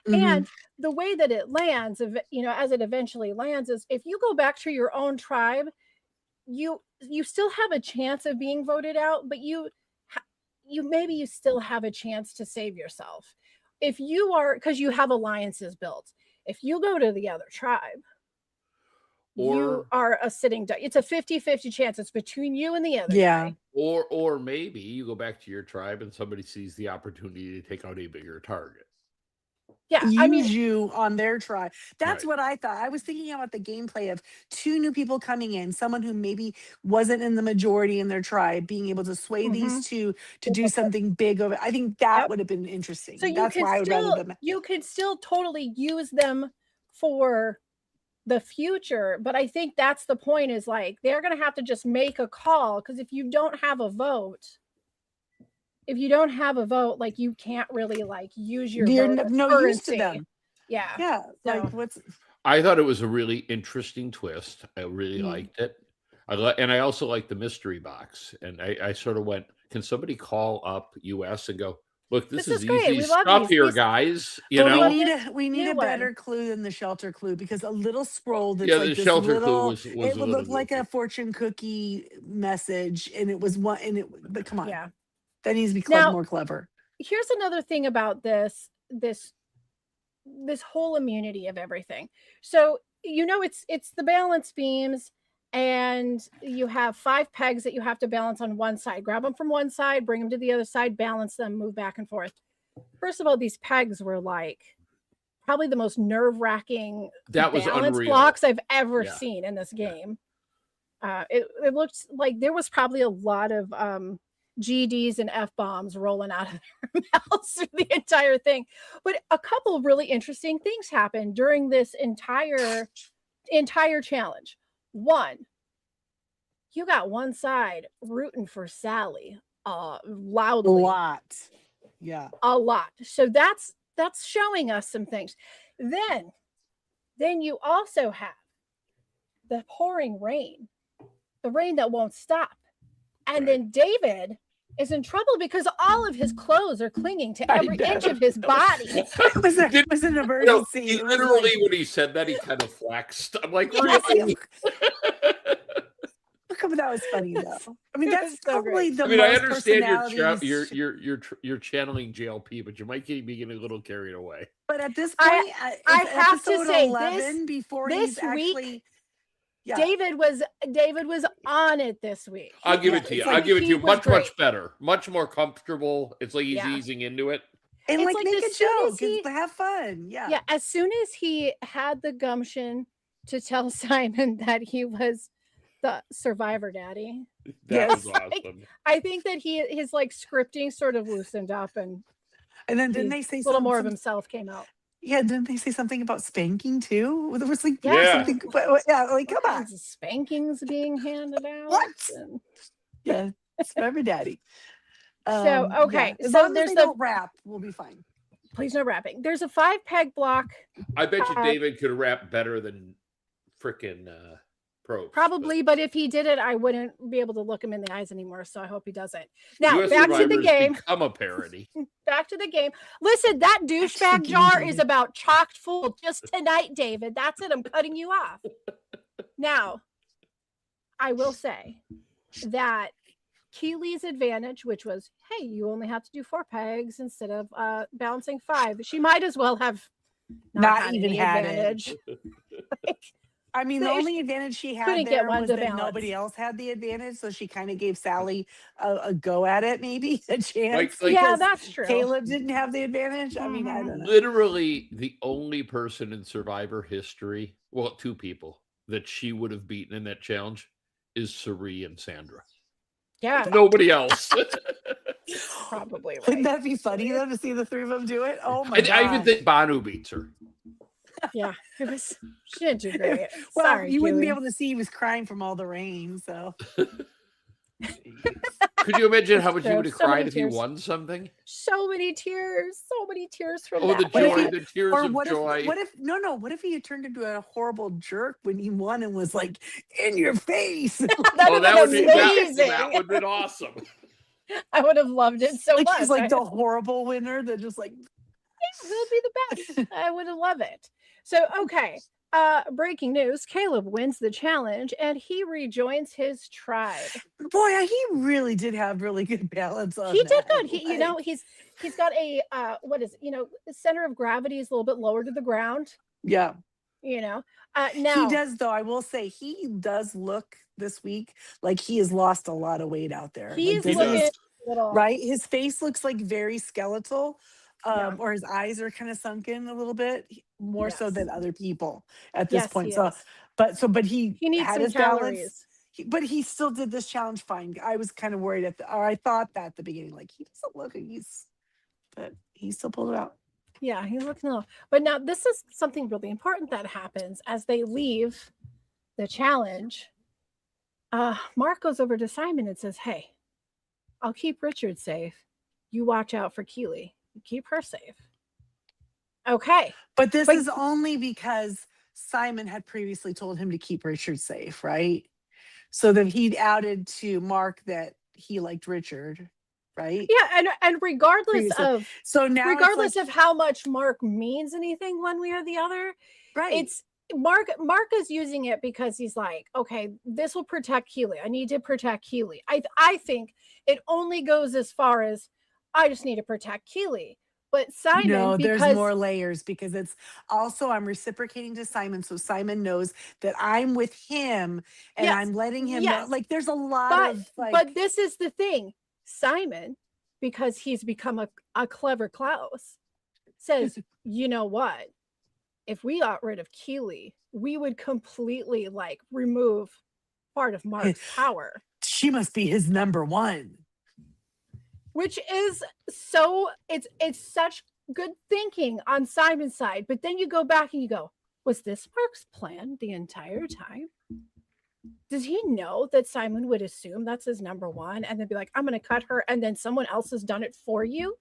Mhm. And the way that it lands, as it eventually lands, is if you go back to your own tribe, you still have a chance of being voted out, but you still have a chance to save yourself. If you are, because you have alliances built. If you go to the other tribe, you Or are a sitting duck. It's a 50-50 chance. It's between you and the other Yeah. guy. or maybe you go back to your tribe and somebody sees the opportunity to take out a bigger target. Yeah, use I mean, you on their tribe. That's Right. what I thought. I was thinking about the gameplay of 2 new people coming in, someone who maybe wasn't in the majority in their tribe, being able to sway these 2 to do something big over. I think that Yep. would have been interesting. so That's why I would rather them. you could still totally use them for the future, but I think that's the point, is like they're going to have to just make a call, because if you don't have a vote, like you can't really like use your You're vote as no use to currency. them. Yeah. Yeah, So- like what's I thought it was a really interesting twist. I really Mm. liked it. And I also liked the mystery box. And I sort of went, can somebody call up US and go, Look, this This is is great. easy We love stuff these. here, These- guys. You But know, we need new a one. better clue than the shelter clue, because a little scroll that's yeah, like the this shelter clue little, was it a would little look like a goofy. fortune cookie message, and it was one, and it. But come on, Yeah. that needs to be Now- more clever. Here's another thing about this whole immunity of everything. So it's the balance beams, and you have 5 pegs that you have to balance on one side. Grab them from one side, bring them to the other side, balance them, move back and forth. First of all, these pegs were like probably the most nerve-wracking That was balance unreal. blocks I've ever Yeah. seen in this Yeah. game. It looked like there was probably a lot of GDs and F-bombs rolling out of their mouths through the entire thing. But a couple of really interesting things happened during this entire challenge. One, you got one side rooting for Sally A loudly. lot, yeah. A lot. So that's showing us some things. Then you also have the pouring rain, the rain that won't stop. And then David is in trouble because all of his clothes are clinging to every inch of his body. It was an emergency. He It was literally, like, when he said that, he kind of flexed. I'm like, Yes. really? look, that was funny though. I mean, It that's was so probably great. the I mean, I most understand personalities. you're channeling JLP, but you might be getting a little carried away. But at this I- point, I it's have to episode say, 11 before this he's actually. week, Yeah. David was on it this week. I'll give it Yeah, to you. it's I'll like give it to he you. was Much great. better. Much more comfortable. It's like he's Yeah. easing into it. And It's like like make a as soon as joke, he- have fun. Yeah. Yeah, as soon as he had the gumption to tell Simon that he was the survivor daddy, That Yes. was awesome. I think that his like scripting sort of loosened up, and And then didn't he- they say a little more of something? himself came out. Yeah, didn't they say something about spanking too? There was like Yeah. something. But, yeah, like All come on. kinds of spankings being handed out. What? and- Yeah, Survivor Daddy. So, okay, as so long as there's they the- don't rap, we'll be fine. Please no wrapping. There's a 5 peg block, I bet you Uh, David could rap better than frickin' Probst. probably, but if he did it, I wouldn't be able to look him in the eyes anymore. So I hope he doesn't. Now US back to the Survivor's game. become a parody. Back to the game. Listen, that to the douchebag game, jar David. is about chocked full just tonight, David. That's it. I'm cutting you off. Now, I will say that Keely's advantage, which was, hey, you only have to do 4 pegs instead of balancing 5. She might as well have Not had even any had it. advantage. Like, I mean, the They only advantage she had couldn't get there one was to that balance. nobody else had the advantage, so she kind of gave Sally a go at it, maybe a chance. Like- yeah, because that's true. Caleb didn't have the advantage. I mean, I Mhm. don't know. Literally the only person in Survivor history, well, 2 people that she would have beaten in that challenge is Sari and Sandra. Yeah, Nobody else. probably right. Wouldn't that be funny though to see the 3 of them do it? Oh my I god! even think Banu beats her. Yeah, it was. She didn't do great. well, Sorry, you wouldn't be Keely. able to see he was crying from all the rain. So Could you imagine how much he So- would have so many cried if he tears. won something? So many tears from Oh, that. the What if joy, he- the tears or of what joy. if what if he had turned into a horrible jerk when he won and was like in your face? That Oh, would that have would been be amazing. that would have been awesome. I would have loved it so like much. he's like the horrible winner that just like That would be the best. I would have loved it. So, okay. Breaking news: Caleb wins the challenge and he rejoins his tribe. boy, he really did have really good balance on He did that. good. He, Like, he's got a what is the center of gravity is a little bit lower to the ground. yeah. Now He does though. I will say he does look this week like he has lost a lot of weight out there. he Like, is this does. looking a little right. His face looks like very skeletal, Yeah. or his eyes are kind of sunken a little bit more so Yes. than other people at this Yes, point. he So, is. but he He needs had some his calories. balance. But he still did this challenge fine. I was kind of worried or I thought that at the beginning, like he doesn't look like but he still pulled it out. Yeah, he's looking a little. But now this is something really important that happens as they leave the challenge. Mark goes over to Simon and says, "Hey, I'll keep Richard safe. You watch out for Keely. You keep her safe." Okay. But this But- is only because Simon had previously told him to keep Richard safe, right? So then he'd outed to Mark that he liked Richard, right? Yeah, and regardless Previously. of So now it's regardless like, of how much Mark means anything one way or the other, right. it's Mark is using it because he's like, okay, this will protect Keely. I need to protect Keely. I think it only goes as far as I just need to protect Keely. But Simon, No, there's because more layers because it's also I'm reciprocating to Simon, so Simon knows that I'm with him and yes, I'm letting him know. yes, Like there's a lot but of like but this is the thing. Simon, because he's become a clever Klaus, says, you know what? If we got rid of Keely, we would completely like remove part of Mark's power, she must be his number one. which is so it's such good thinking on Simon's side. But then you go back and you go, was this Mark's plan the entire time? Does he know that Simon would assume that's his number one and then be like, I'm going to cut her and then someone else has done it for you?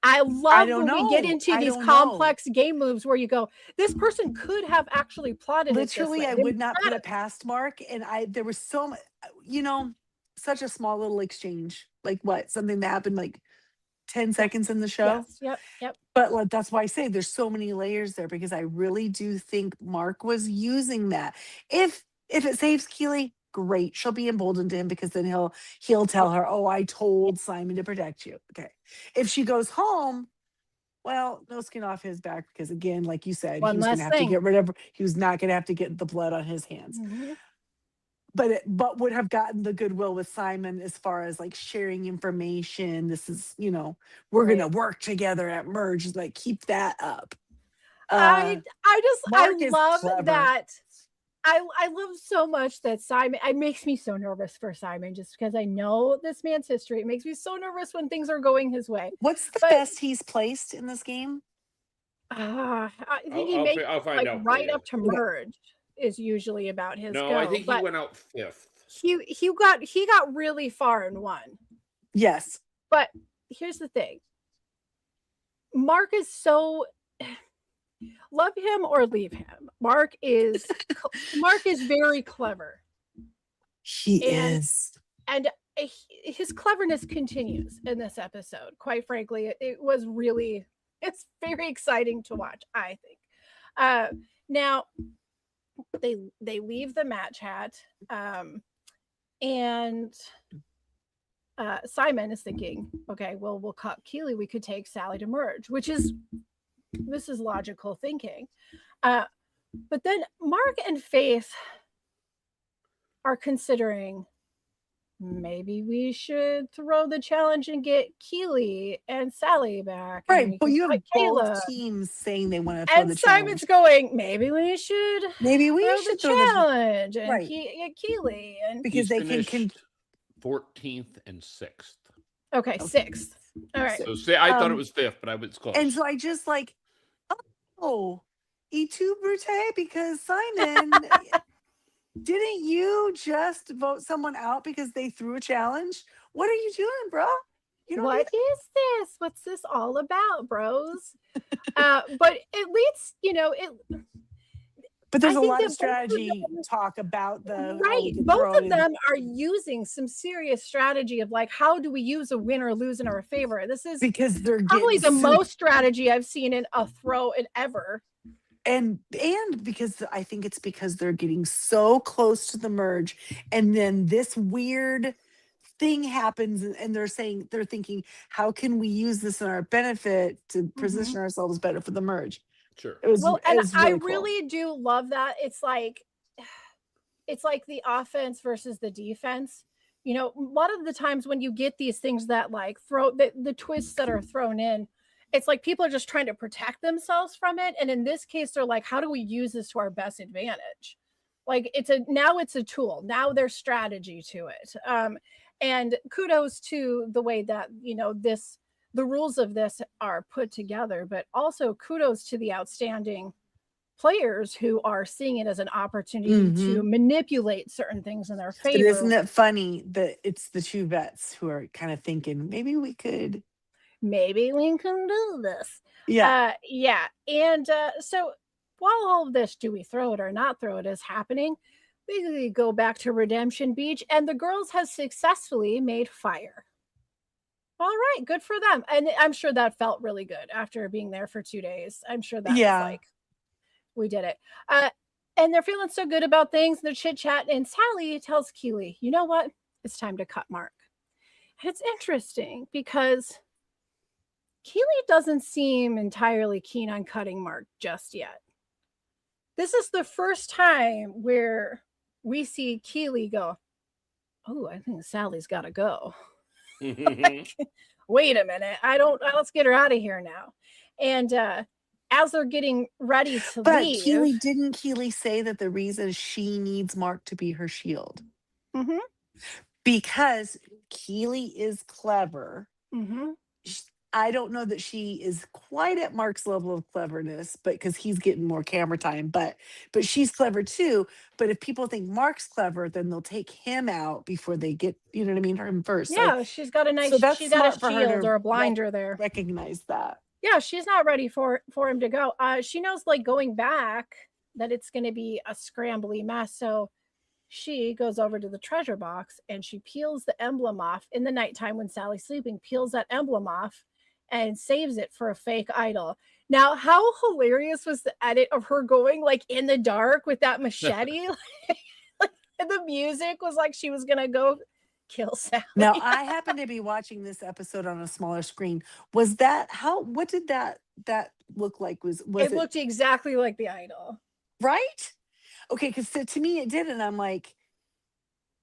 I love don't when we get know. into I these don't complex game moves where you go, this person could have actually plotted Literally, it I this way. would not put it past Mark. And there was so much, such a small little exchange. Like what? Something that happened like 10 seconds in the show. Yes, yep. But like, that's why I say there's so many layers there because I really do think Mark was using that. If it saves Keely, great. She'll be emboldened to him because then he'll tell her, "Oh, I told Simon to protect you." Okay. If she goes home, well, no skin off his back because again, like you said, One he was going less to have to thing. get rid of. He was not going to have to get the blood on his hands. Mhm. But would have gotten the goodwill with Simon as far as like sharing information. This is, we're Right. gonna work together at Merge. Like keep that up. I Mark is love clever. that. I love so much that Simon, it makes me so nervous for Simon just because I know this man's history. It makes me so nervous when things are going his way. What's the But- best he's placed in this game? I think he I'll makes find like out for right you. up to Merge is usually about his No, go. I think he but went out 5th. he got really far and won. Yes. But here's the thing. Mark is so love him or leave him. Mark is very clever. He And- is. And his cleverness continues in this episode. Quite frankly, it's very exciting to watch, I think. Now they leave the match hat, and Simon is thinking, okay, well, we'll cut Keely. We could take Sally to Merge, this is logical thinking. But then Mark and Faith are considering maybe we should throw the challenge and get Keely and Sally back. and Right. we But can you have fight both Caleb. teams saying they want to throw And the Simon's challenge. going, maybe we should Maybe we throw should the throw the challenge and Right. get Keely. And because He's they can finished 14th and 6th. okay, 6th. All right. So say I thought it Um, was 5th, but I was close. And so I just like, oh, E2 Brute because Simon, didn't you just vote someone out because they threw a challenge? What are you doing, bro? You don't do What is this? What's this all about, bros? But at least, But there's I a think lot that of both of strategy them- talk about the how we right. can Both throw of it in. them are using some serious strategy of like, how do we use a win or lose in our favor? This is because they're probably the getting so- most strategy I've seen in a throw in ever. and because I think it's because they're getting so close to the merge, and then this weird thing happens, and they're thinking, how can we use this in our benefit to position ourselves better for the merge? Sure. It was, Well, it and was I really cool. really do love that. It's like the offense versus the defense. A lot of the times when you get these things that like throw the twists that are thrown in, it's like people are just trying to protect themselves from it. And in this case, they're like, how do we use this to our best advantage? Like it's a tool. Now there's strategy to it. And kudos to the way that, the rules of this are put together, but also kudos to the outstanding players who are seeing it as an opportunity to manipulate certain things in their But favor. isn't it funny that it's the two vets who are kind of thinking maybe we could? Maybe we can do this. Yeah. Yeah. And so while all of this, do we throw it or not throw it, is happening, we go back to Redemption Beach, and the girls have successfully made fire. All right, good for them. And I'm sure that felt really good after being there for 2 days. I'm sure that was Yeah. like, we did it. And they're feeling so good about things. They're chit chat, and Sally tells Keely, you know what? It's time to cut Mark. And it's interesting because Keely doesn't seem entirely keen on cutting Mark just yet. This is the first time where we see Keely go, oh, I think Sally's got to go. Like, wait a minute. Let's get her out of here now. And as they're getting ready to But leave. didn't Keely say that the reason she needs Mark to be her shield? Mhm, Because Keely is clever. mhm. I don't know that she is quite at Mark's level of cleverness, but because he's getting more camera time, but she's clever too. But if people think Mark's clever, then they'll take him out before they get, you know what I mean, him first. Yeah, she's got a nice, that's she's got a smart for her shield to or a blinder there. recognize that. Yeah, she's not ready for him to go. She knows, like, going back that it's going to be a scrambly mess. So she goes over to the treasure box and she peels the emblem off in the nighttime when Sally's sleeping, peels that emblem off and saves it for a fake idol. Now, how hilarious was the edit of her going like in the dark with that machete? And the music was like she was going to go kill Sally. Now, I happen to be watching this episode on a smaller screen. Was that what did that look like? Was it looked exactly like the idol. Right? Okay, because to me it did, and I'm like,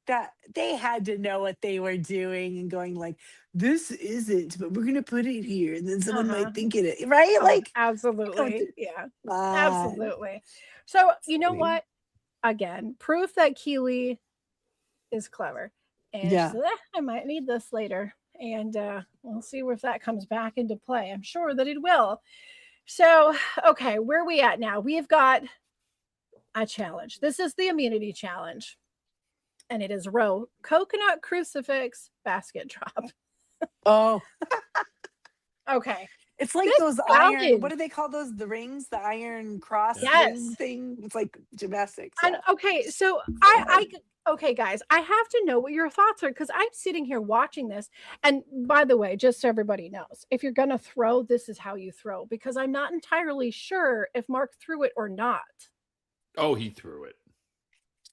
that they had to know what they were doing and going like, this isn't, but we're gonna put it here, and then someone might think it, right? Oh, Like, absolutely. Yeah, ah, absolutely. So you know funny. what? Again, proof that Keely is clever. And Yeah. she said, I might need this later. And we'll see if that comes back into play. I'm sure that it will. So, okay, where are we at now? We've got a challenge. This is the immunity challenge. And it is row coconut crucifix basket drop. Oh, Okay. it's like This those iron. sounded- What do they call those? The rings, the iron cross Yes. ring thing. It's like gymnastics. And yeah. okay, so I okay, guys, I have to know what your thoughts are because I'm sitting here watching this. And by the way, just so everybody knows, if you're gonna throw, this is how you throw, because I'm not entirely sure if Mark threw it or not. Oh, he threw it.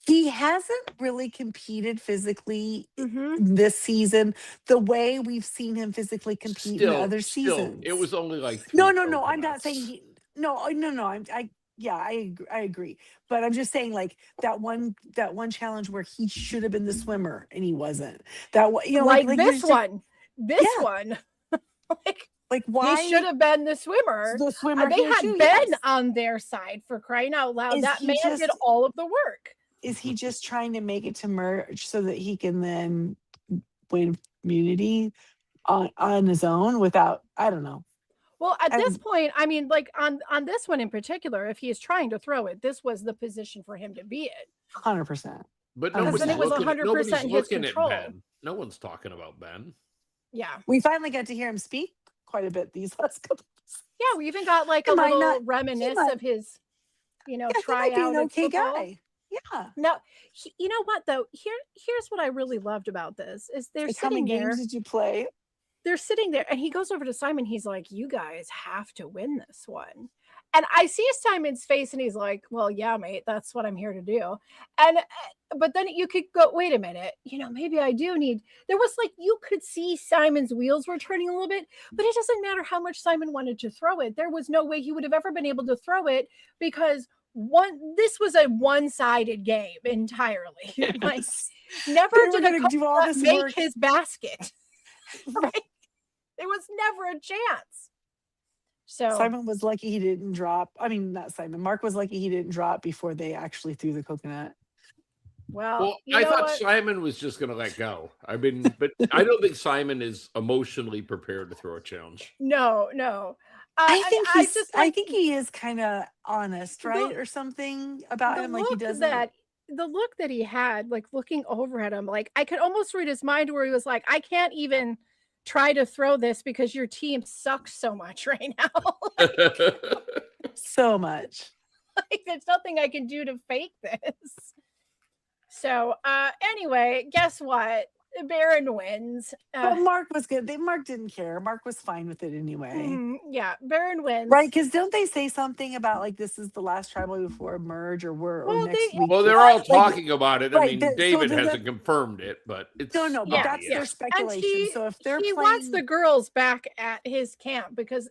He hasn't really competed physically Mm-hmm. this season the way we've seen him physically compete in other seasons. It was only like No, 3 I'm not coconuts. saying no. I agree, but I'm just saying like that one challenge where he should have been the swimmer and he wasn't. That you know, Like he this was just- one. This Yeah. one. like why He should have been the swimmer. the swimmer? They here had too, Ben yes. on their side, for crying out loud. Is That he man just- did all of the work. Is he just trying to make it to merge so that he can then win immunity on his own without? I don't know. Well, at I this was- point, I mean, like on this one in particular, if he is trying to throw it, this was the position for him to be in. 100%. But Because nobody's then it was looking, 100% nobody's his looking at control. Ben. No one's talking about Ben. Yeah. We finally got to hear him speak quite a bit these last couple. Yeah, we even got like He a might little not- reminisce might- of his, Yeah, he might tryout be an in okay football. guy. Yeah. Now, you know what though? Here's what I really loved about this is they're Like, how many sitting there. games did you play? They're sitting there, and he goes over to Simon. He's like, "You guys have to win this one." And I see Simon's face, and he's like, "Well, yeah, mate, that's what I'm here to do." And but then you could go, "Wait a minute, maybe I do need." There was like you could see Simon's wheels were turning a little bit, but it doesn't matter how much Simon wanted to throw it. There was no way he would have ever been able to throw it because this was a one-sided game entirely. Like Yes. never They were did gonna a do all coconut this make work. his basket. Right? There was never a chance. So Simon was lucky he didn't drop. I mean, not Simon. Mark was lucky he didn't drop before they actually threw the coconut. Well, you I know thought what? Simon was just going to let go. I mean, but I don't think Simon is emotionally prepared to throw a challenge. No. I think I he's. just I like think he is kind of honest, right, or something about him. Like he doesn't. the look that he had, like looking over at him, like I could almost read his mind where he was like, I can't even try to throw this because your team sucks so much right now. So much. Like there's nothing I can do to fake this. So anyway, guess what? Baron wins. But Mark was good. Mark didn't care. Mark was fine with it anyway. Yeah, Baron wins. Right, because don't they say something about like this is the last tribal before merge or next week? Well, they're all talking about it. I right, mean, so David does hasn't confirmed it, but it's no, but that's their And speculation. So if they're he playing, wants the girls back at his camp, because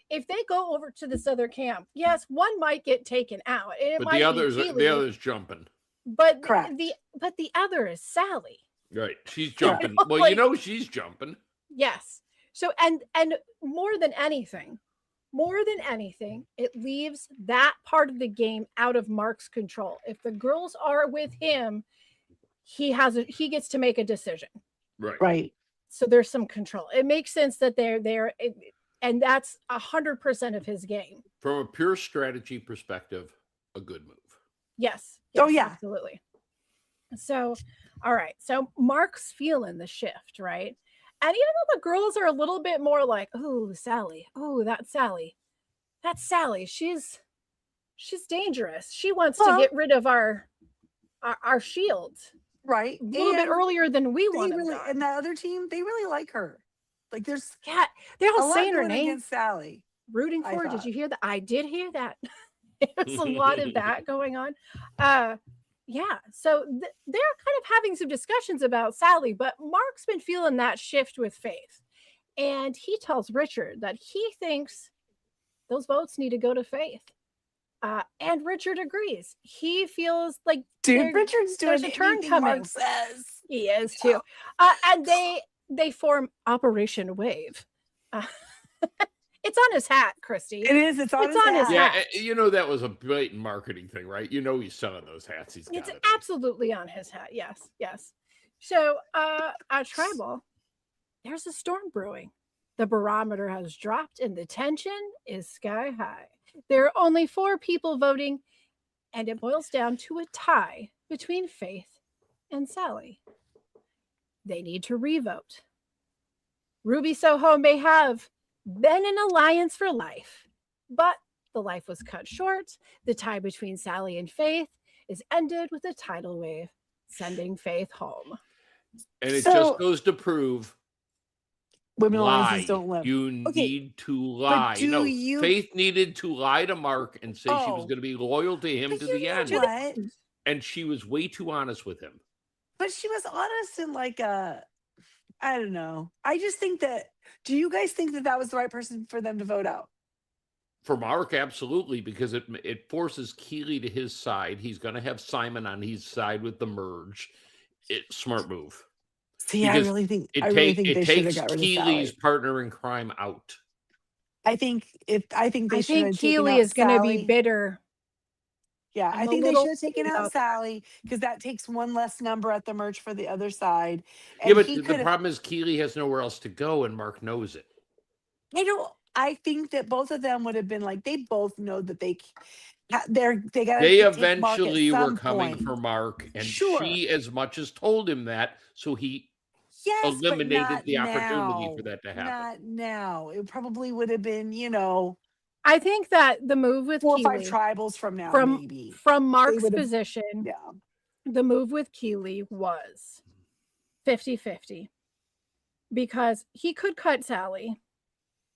if they go over to this other camp, yes, one might get taken out. And it but might the others be Keely, the others jumping. but Correct. the other is Sally. Right. She's jumping. know, Well, like- you know she's jumping. Yes. So and more than anything, it leaves that part of the game out of Mark's control. If the girls are with him, he gets to make a decision. right. So there's some control. It makes sense that they're there, and that's 100% of his game. From a pure strategy perspective, a good move. Yes. Oh, yeah. Absolutely. So, all right. So Mark's feeling the shift, right? And even though the girls are a little bit more like, oh, Sally. Oh, that's Sally. That's Sally. She's dangerous. She wants to get rid of our shields. Right. A little bit earlier than we They want really, to. and the other team, they really like her. Like there's Yeah, they're a all lot saying her going name, against Sally. rooting I for her. Did thought. you hear that? I did hear that. There's a lot of that going on. Yeah, so they're kind of having some discussions about Sally, but Mark's been feeling that shift with Faith. And he tells Richard that he thinks those votes need to go to Faith. And Richard agrees. He feels like Dude, Richard's doing there's a turn anything coming. Mark says. He is too. And they form Operation Wave. It's on his hat, Christy. It is. It's on his hat. Yeah, you know that was a blatant marketing thing, right? You know he's selling those hats. It's absolutely on his hat. Yes. So at Tribal, there's a storm brewing. The barometer has dropped and the tension is sky high. There are only 4 people voting, and it boils down to a tie between Faith and Sally. They need to revote. Ruby Soho may have been an alliance for life, but the life was cut short. The tie between Sally and Faith is ended with a tidal wave, sending Faith home. And it just goes to prove women lie. alliances don't live. You need to lie. do Faith needed to lie to Mark and say she was Oh. going to be loyal to him But to you the know end. what? And she was way too honest with him. But she was honest in like I don't know. I just think that. Do you guys think that was the right person for them to vote out? For Mark, absolutely, because it forces Keely to his side. He's going to have Simon on his side with the merge. Smart move. See, I Because really think It, they should have takes got rid of Keely's Sally. partner in crime out. I think they I should think have Keely is going to be bitter. Yeah, I'm I a think they little should have taken worried out about Sally because that takes one less number at the merge for the other side. And Yeah, but he the could have. problem is Keely has nowhere else to go, and Mark knows it. I think that both of them would have been like they both know that they got They eventually were coming point. for Mark, and Sure. she as much as told him that, so he Yes, but eliminated not the opportunity now. for that to happen. Not now. It probably would have been, I think that the move with 4 or 5 Keely tribals from now, from maybe. Mark's would've- position, Yeah. the move with Keely was 50-50 because he could cut Sally.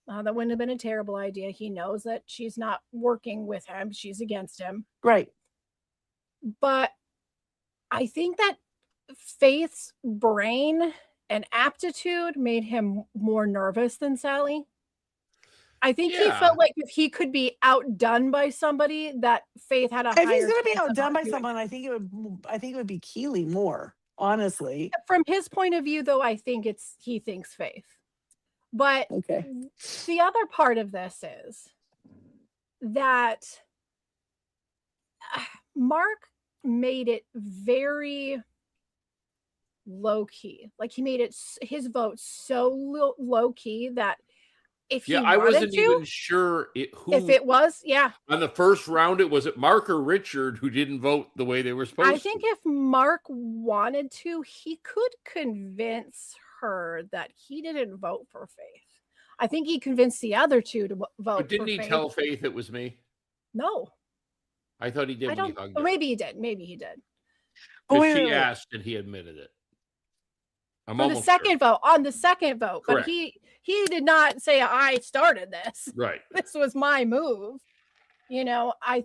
That wouldn't have been a terrible idea. He knows that she's not working with him. She's against him. Right. But I think that Faith's brain and aptitude made him more nervous than Sally. I think he Yeah. felt like if he could be outdone by somebody, that Faith had a If higher he's going to be chance of outdone by doing it. someone, I think it would be Keely more, honestly. From his point of view, though, I think he thinks Faith. But Okay. the other part of this is that Mark made it very low key. Like he made it his vote so low key that if he I wanted wasn't to, even sure who if it was, on the first round. Was it Mark or Richard who didn't vote the way they were supposed to? I think if Mark wanted to, he could convince her that he didn't vote for Faith. I think he convinced the other two to vote. But didn't for he Faith. tell Faith it was me? No, I thought he did. I When he don't. hugged Or her. maybe he did. Maybe he did. But Because wait, she wait, wait. asked and he admitted it. I'm For the almost sure. second vote, on the second vote, but Correct. he did not say I started this. Right. This was my move. I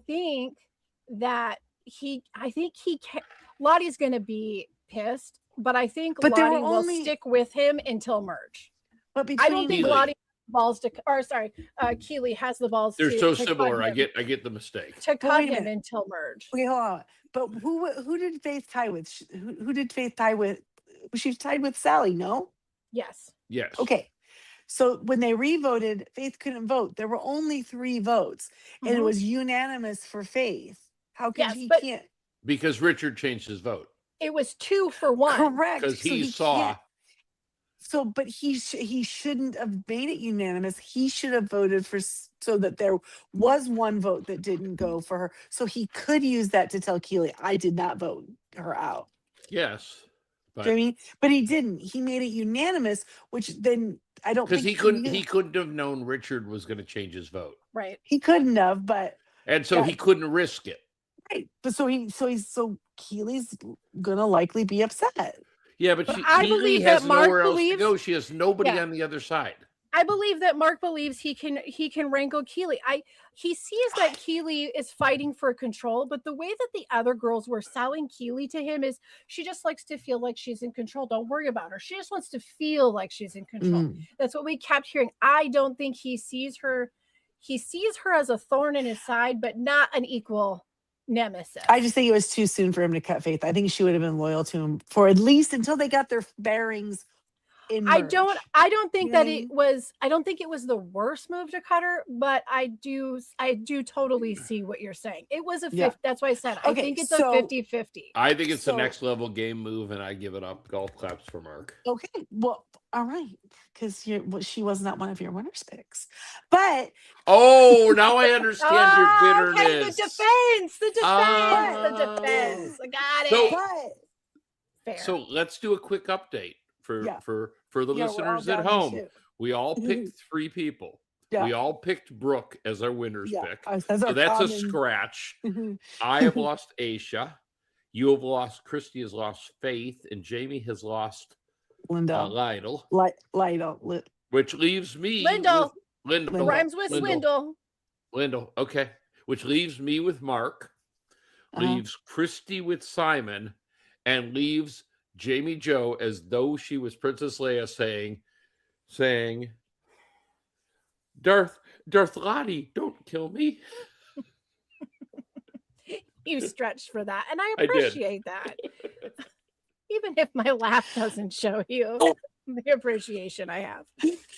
think he can. Lottie's going to be pissed, but I think But there Lottie were will only- stick with him until merge. But I don't think Keely. Lottie has the balls to, or sorry, Keely has the balls They're to so cut similar. I him- get the mistake. to But cut wait a him minute. until merge. Okay, hold on. But who did Faith tie with? Who did Faith tie with? She tied with Sally, no? Yes. Yes. Okay. So when they revoted, Faith couldn't vote. There were only 3 votes, and it Mhm. was unanimous for Faith. How could Yes, he but- can't? Because Richard changed his vote. It was 2 for 1. Correct. Because So he saw. can't- So, but he shouldn't have made it unanimous. He should have voted for so that there was 1 vote that didn't go for her. So he could use that to tell Keely, I did not vote her out. Yes. Do you know what I mean? But he didn't. He made it unanimous, which then I don't Because think he couldn't have known Richard was going to change his vote. Right. he couldn't have, but And so he couldn't risk it. right. But so Keely's gonna likely be upset. Yeah, but But she I Keely believe has that Mark nowhere else to believes- go. She has nobody Yeah. on the other side. I believe that Mark believes he can wrangle Keely. He sees that Keely is fighting for control, but the way that the other girls were selling Keely to him is she just likes to feel like she's in control. Don't worry about her. She just wants to feel like she's in control. Mm. That's what we kept hearing. I don't think he sees her as a thorn in his side, but not an equal nemesis. I just think it was too soon for him to cut Faith. I think she would have been loyal to him for at least until they got their bearings. I don't think You know that what I it mean? was I don't think it was the worst move to cut her, but I do totally see what you're saying. It was a 50, Yeah. that's why I said I Okay, think it's so- a 50-50. I think it's the So- next level game move, and I give it up. Golf claps for Mark. Okay, well, all right, because she was not one of your winners picks, but Oh, now I understand your Okay, bitterness. the defense. Ah. I got it. So- but Fair. So let's do a quick update for Yeah. for the yeah, we're all listeners at down to home. shit. We all picked 3 people. Yeah. We all picked Brooke as our winner's Yeah, pick. that's So our that's a common- scratch. I have lost Aisha. You have lost. Christy has lost Faith, and Jamie has lost Linda, Lionel, Lido, which leaves me Lindell. with Lindell. Rhymes with swindle. Lindell. Okay, which leaves me with Mark, Uh-huh. leaves Christy with Simon, and leaves Jamie Joe as though she was Princess Leia saying, Darth Lottie, don't kill me. You stretched for that, and I I did. appreciate that. Even if my laugh doesn't show you Oh. the appreciation I have.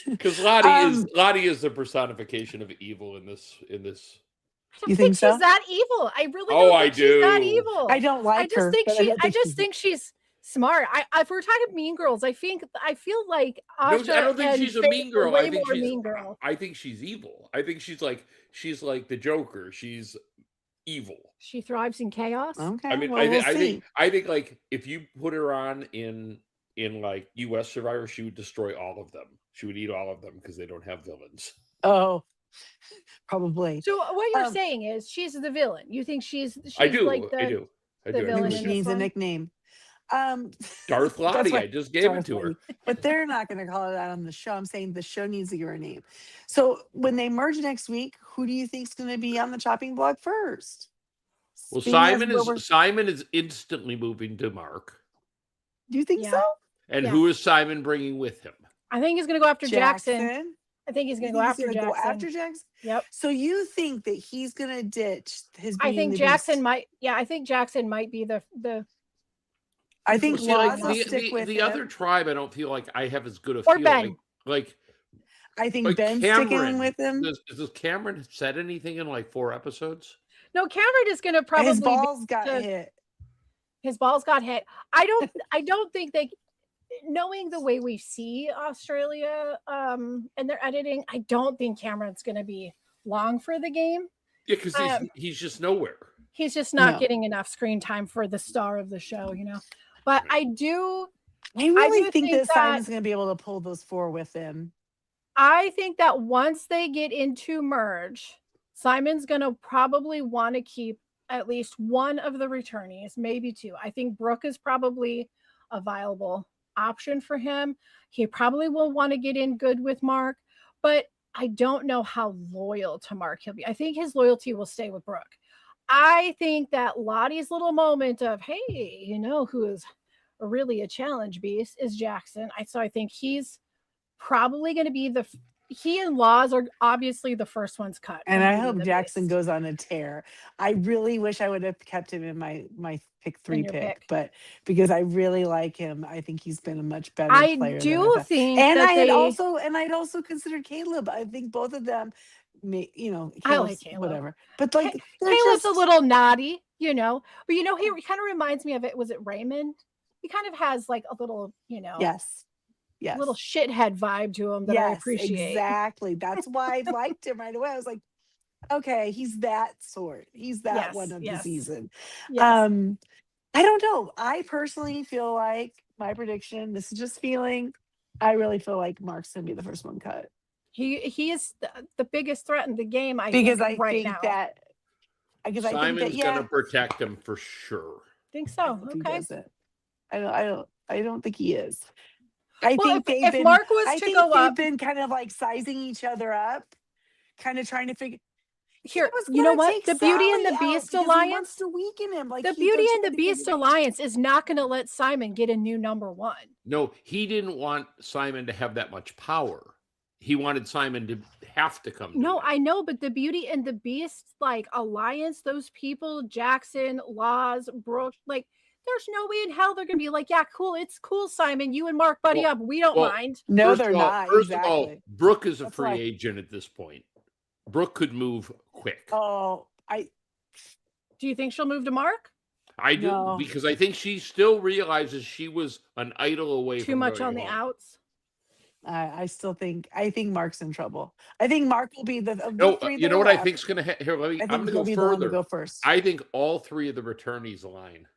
Because Um, Lottie is the personification of evil in this. I don't You think so? she's that evil. I really Oh, don't I think she's that do. evil. I don't like I just her. think but she. don't I just she's- think she's smart. If we're talking Mean Girls, I feel like No, I Asha don't think and she's a Faith mean were girl. Way I think more she's Mean Girl. I think she's evil. I think she's like the Joker. She's evil. She thrives in chaos. Okay, I mean, well, we'll see. I think like if you put her on in like US Survivor, she would destroy all of them. She would eat all of them because they don't have villains. Oh, probably. So what you're Um, saying is she's the villain. You think she's I do. like the I do. I the do. I villain do. She in this needs a one? nickname. Darth That's Lottie. why- I just gave it Darth to her. Lottie. But they're not going to call it out on the show. I'm saying the show needs to give her a name. So when they merge next week, who do you think is going to be on the chopping block first? Well, Being as where we're- Simon is instantly moving to Mark. Do you think Yeah. so? And Yeah. who is Simon bringing with him? I think he's gonna go after Jackson. I think he's You gonna think go he's after gonna Jackson. go after Jackson? Yep. So you think that he's going to ditch his? I Beauty think and the Jackson Beast? might. Yeah, I think Jackson might be the. I think See, like, Laws will stick with the him. other tribe, I don't feel like I have as good a Or feeling. Ben. Like I think like Ben's Cameron, sticking with him. Does Cameron said anything in like 4 episodes? No, Cameron is gonna probably His be balls got the- hit. his balls got hit. I don't think they, knowing the way we see Australia and their editing, I don't think Cameron's going to be long for the game. Yeah, because he's just nowhere. He's just not No. getting enough screen time for the star of the show, But I do I really do think that think Simon's that- going to be able to pull those 4 with him. I think that once they get into merge, Simon's going to probably want to keep at least one of the returnees, maybe two. I think Brooke is probably a viable option for him. He probably will want to get in good with Mark, but I don't know how loyal to Mark he'll be. I think his loyalty will stay with Brooke. I think that Lottie's little moment of, hey, who is really a challenge beast is Jackson. I think he's probably going to be he and Laws are obviously the first ones cut. And I hope Jackson goes on a tear. I really wish I would have kept him in my pick 3 pick, but because I really like him, I think he's been a much better player. I do think, and I'd also considered Caleb. I think both of them, I like Caleb, whatever. But like Caleb's a little naughty, but he kind of reminds me of it. Was it Raymond? He kind of has like a little, yes, little shithead vibe to him that I appreciate. Exactly. That's why I liked him right away. I was like, okay, he's that sort. He's that one of the season. Yes. I don't know. I personally feel like my prediction, this is just feeling, I really feel like Mark's gonna be the first one cut. He is the biggest threat in the game, because I think Simon's gonna protect him for sure. Think so. Okay. I don't think he is. I think if Mark was to go up, they've been kind of like sizing each other up, kind of trying to figure. Here, you know what? The Beauty and the Beast alliance to weaken him. Like the Beauty and the Beast alliance is not going to let Simon get a new number one. No, he didn't want Simon to have that much power. He wanted Simon to have to come. No, I know, but the Beauty and the Beast alliance, those people, Jackson, Laws, Brooke, there's no way in hell they're going to be like, yeah, cool. It's cool, Simon. You and Mark buddy up. We don't mind. No, they're not. First of all, Brooke is a free agent at this point. Brooke could move quick. Oh, do you think she'll move to Mark? I do, because I think she still realizes she was an idol away from too much on home. the outs. I think Mark's in trouble. I think Mark will be the three. You know what I think's going to happen? Here, I'm going to go further. Go first. I think all three of the returnees align.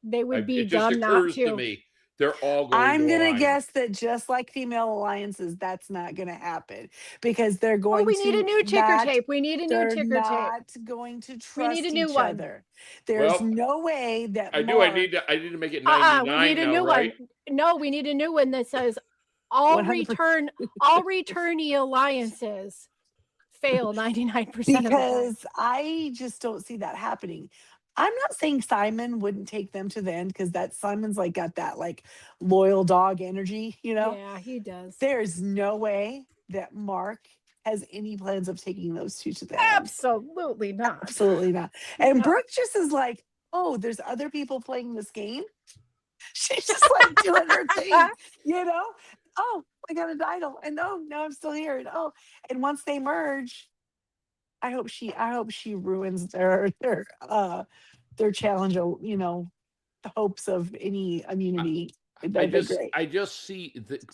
They would be dumb not to. Me. They're all going I'm going to guess that just like female alliances, that's not going to happen because they're going we need a new ticker tape. We need a new ticker tape. They're not going to trust we need a new each one. other. There's no way that I need to make it 99 we need a new right? one. No, we need a new one that says all returnee alliances fail 99% of the time. Because I just don't see that happening. I'm not saying Simon wouldn't take them to the end because Simon's got that loyal dog energy, Yeah, he does. There's no way that Mark has any plans of taking those two to the end. Absolutely not. Absolutely not. And Brooke just is like, oh, there's other people playing this game. She's just doing her thing, Oh, I got an idol, and now I'm still here, and once they merge. I hope she ruins their challenge. The hopes of any immunity. I just see that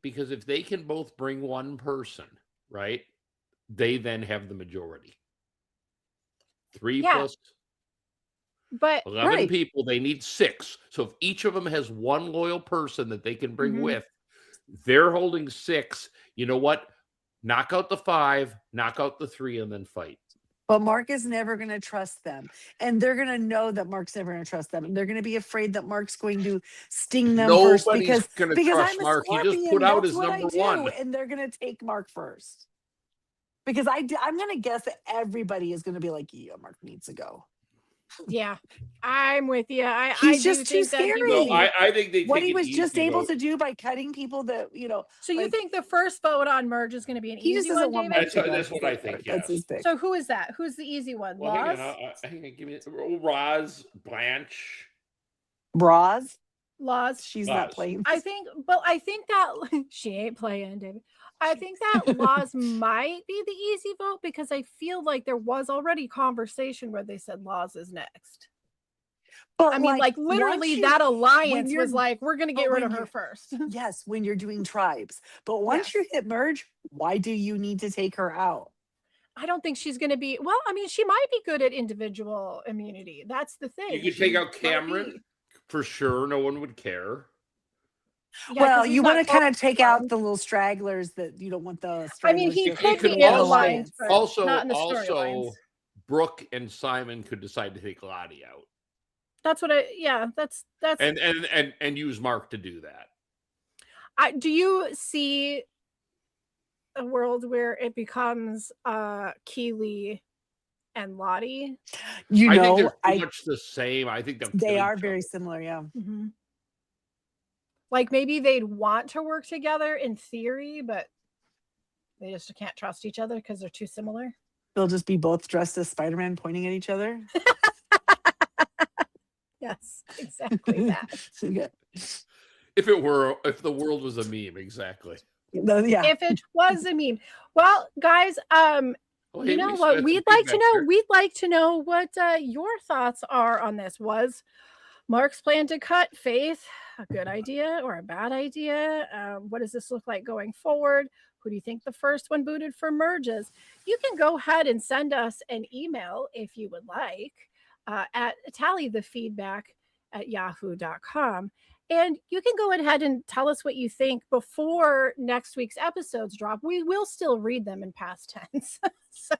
because if they can both bring one person, right, they then have the majority. 3 plus. But 11 people, they need 6. So if each of them has one loyal person that they can bring with, they're holding 6. You know what? Knock out the 5, knock out the 3, and then fight. But Mark is never going to trust them. And they're going to know that Mark's never going to trust them. And they're going to be afraid that Mark's going to sting them first. Because trust Mark. He just put out his number 1. And they're going to take Mark first. Because I'm going to guess that everybody is going to be like, yeah, Mark needs to go. Yeah, I'm with you. He's just too scary. I think they what he was just able to do by cutting people that So you think the first vote on merge is going to be an easy one, David? That's what I think. Yes. That's his pick. So who is that? Who's the easy one? Laws? Give me Roz, Blanche, Roz. Laws. She's not playing. I think that she ain't playing, David. I think that Laws might be the easy vote because I feel like there was already conversation where they said Laws is next. But I mean, literally that alliance was we're going to get rid of her first. Yes, when you're doing tribes. But once you hit merge, why do you need to take her out? I don't think she's going to be. Well, I mean, she might be good at individual immunity. That's the thing. You could take out Cameron for sure. No one would care. Yeah, well, you want to kind of take out the little stragglers that you don't want the. I mean, he could be in alliance, also Brooke and Simon could decide to take Lottie out That's what that's and use Mark to do that. do you see a world where it becomes Keely and Lottie? You I think know, they're pretty much the same. I think they are each very other. similar. Yeah. Mhm. Like maybe they'd want to work together in theory, but they just can't trust each other because they're too similar. They'll just be both dressed as Spider-Man pointing at each other. Yes, exactly that. Yeah. If the world was a meme, exactly. Yeah. If it was a meme. Well, guys, Well, you hey, know we what got we'd some like to feedback know? here. We'd like to know what your thoughts are on this. Was Mark's plan to cut Faith a good idea or a bad idea? What does this look like going forward? Who do you think the first one booted for merges? You can go ahead and send us an email if you would like at tallythefeedback@yahoo.com. And you can go ahead and tell us what you think before next week's episodes drop. We will still read them in past tense. So,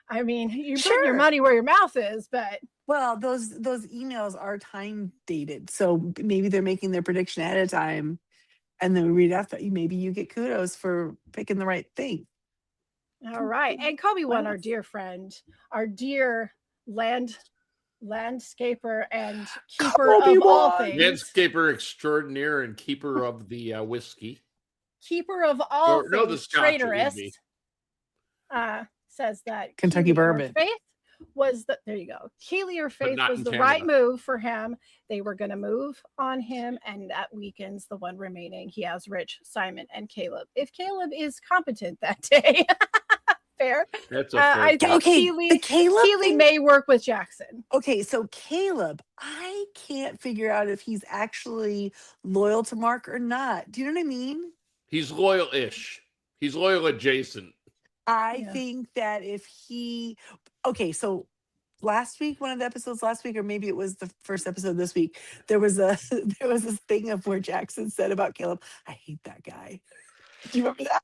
I mean, you put your Sure. money where your mouth is, but Well, those emails are time dated, so maybe they're making their prediction ahead of time, and then we read after. Maybe you get kudos for picking the right thing. all right. And Kobe Why One, our not? dear friend, our dear landscaper and keeper Kobe of all One. things, Landscaper extraordinaire and keeper of the whiskey. keeper of all Or, no, the things, scotch it would traitorous, be. says that Kentucky Keely or bourbon. Faith was there you go. Keely or Faith not was in the right Canada. move for him. They were going to move on him, and that weakens the one remaining. He has Rich, Simon, and Caleb. If Caleb is competent that day, fair. That's a fair I think point. Okay, the Caleb Keely thing- may work with Jackson. Okay, so Caleb, I can't figure out if he's actually loyal to Mark or not. Do you know what I mean? He's loyal-ish. He's loyal adjacent. I Yeah. think that if he, okay, so last week, one of the episodes last week, or maybe it was the first episode this week, there was this thing of where Jackson said about Caleb, I hate that guy. Do you remember that?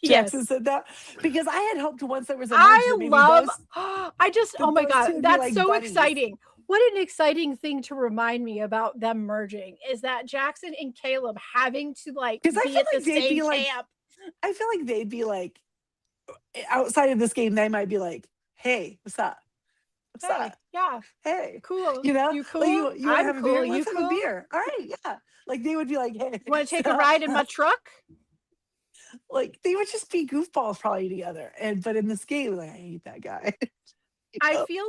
Jackson Yes. said that because I had hoped once there was a merge I that maybe love. those- I just. that Oh my those two god, would be that's like so buddies. exciting! What an exciting thing to remind me about them merging is that Jackson and Caleb having to like 'Cause I be feel at the like they'd be same like- camp. I feel like they'd be like, outside of this game, they might be like, hey, what's up? What's Hey, up? yeah, Hey. cool. You know, you cool? Like, you want to I'm have a cool. beer? You Let's have cool? a beer. All right, yeah. Like they would be like, hey, You want to take a so- ride in my truck? Like they would just be goofballs probably together. But in this game, like I hate that guy. You I know? feel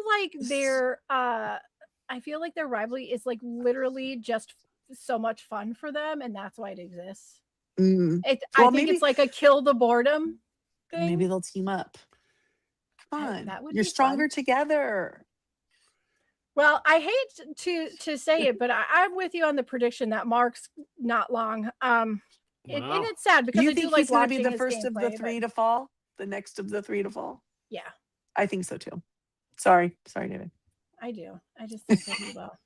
like their rivalry is like literally just so much fun for them, and that's why it exists. Mm, I Well, think maybe- it's like a kill the boredom thing. maybe they'll team up. Come That- on, that would you're be fun. stronger together. Well, I hate to say it, but I'm with you on the prediction that Mark's not long. And Wow. it's sad because You I do think like he's going to be watching the his first of the gameplay, three but to fall? The next of the three to fall? yeah, I think so too. Sorry, David. I do. I just think that he will.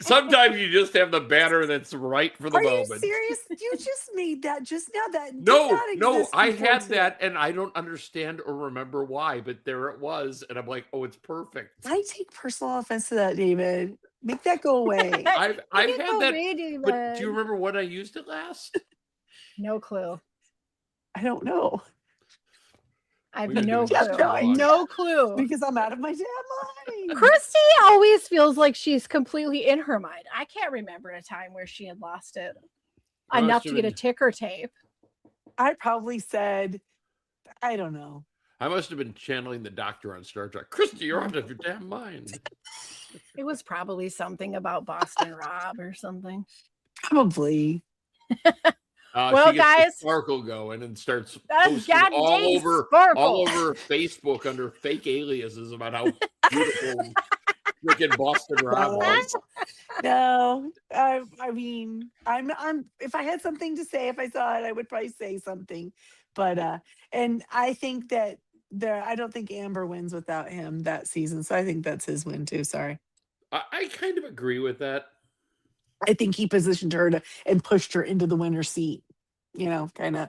Sometimes you just have the batter that's right for the Are you moment. serious? You just made that just now. That did No, not no, exist I before had today. that and I don't understand or remember why, but there it was. And I'm like, oh, it's perfect. I take personal offense to that, David. Make that go away. I've You had can go that, read it, but do you bud. remember when I used it last? No clue. I don't know I have We gotta no do this clue. so long. No clue. because I'm out of my damn mind. Christy always feels like she's completely in her mind. I can't remember a time where she had lost it Must enough to have get a been- ticker tape. I probably said, I don't know. I must have been channeling the doctor on Star Trek. Christy, you're out of your damn mind. It was probably something about Boston Rob or something. Probably. Well, She gets the guys, sparkle going and starts That's posting goddamn all sparkle. over Facebook under fake aliases about how beautiful freaking Boston Rob was. No, I mean, I'm. If I had something to say, if I saw it, I would probably say something. But and I think that I don't think Amber wins without him that season. So I think that's his win too. Sorry. I kind of agree with that. I think he positioned her and pushed her into the winner's seat. You know, kind of.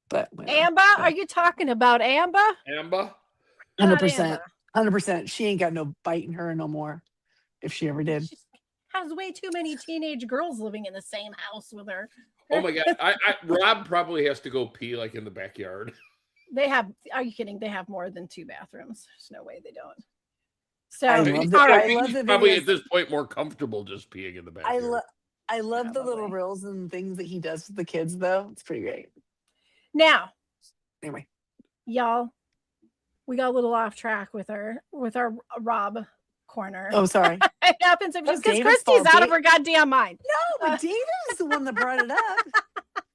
But whatever. Amber, are you talking about Amber? Amber? 100%. Amber. 100%. She ain't got no bite in her no more. If she ever did. She has way too many teenage girls living in the same house with her. Oh my God. Rob probably has to go pee like in the backyard. They have, are you kidding? They have more than 2 bathrooms. There's no way they don't. So, I He's love the probably videos. at this point more comfortable just peeing in the backyard. I love the little Probably. reels and things that he does with the kids, though. It's pretty great. now, Anyway, y'all, we got a little off track with our Rob corner. oh, sorry. It happens because That's David's Christy's fault. out of her goddamn mind. No, but David is the one that brought it up.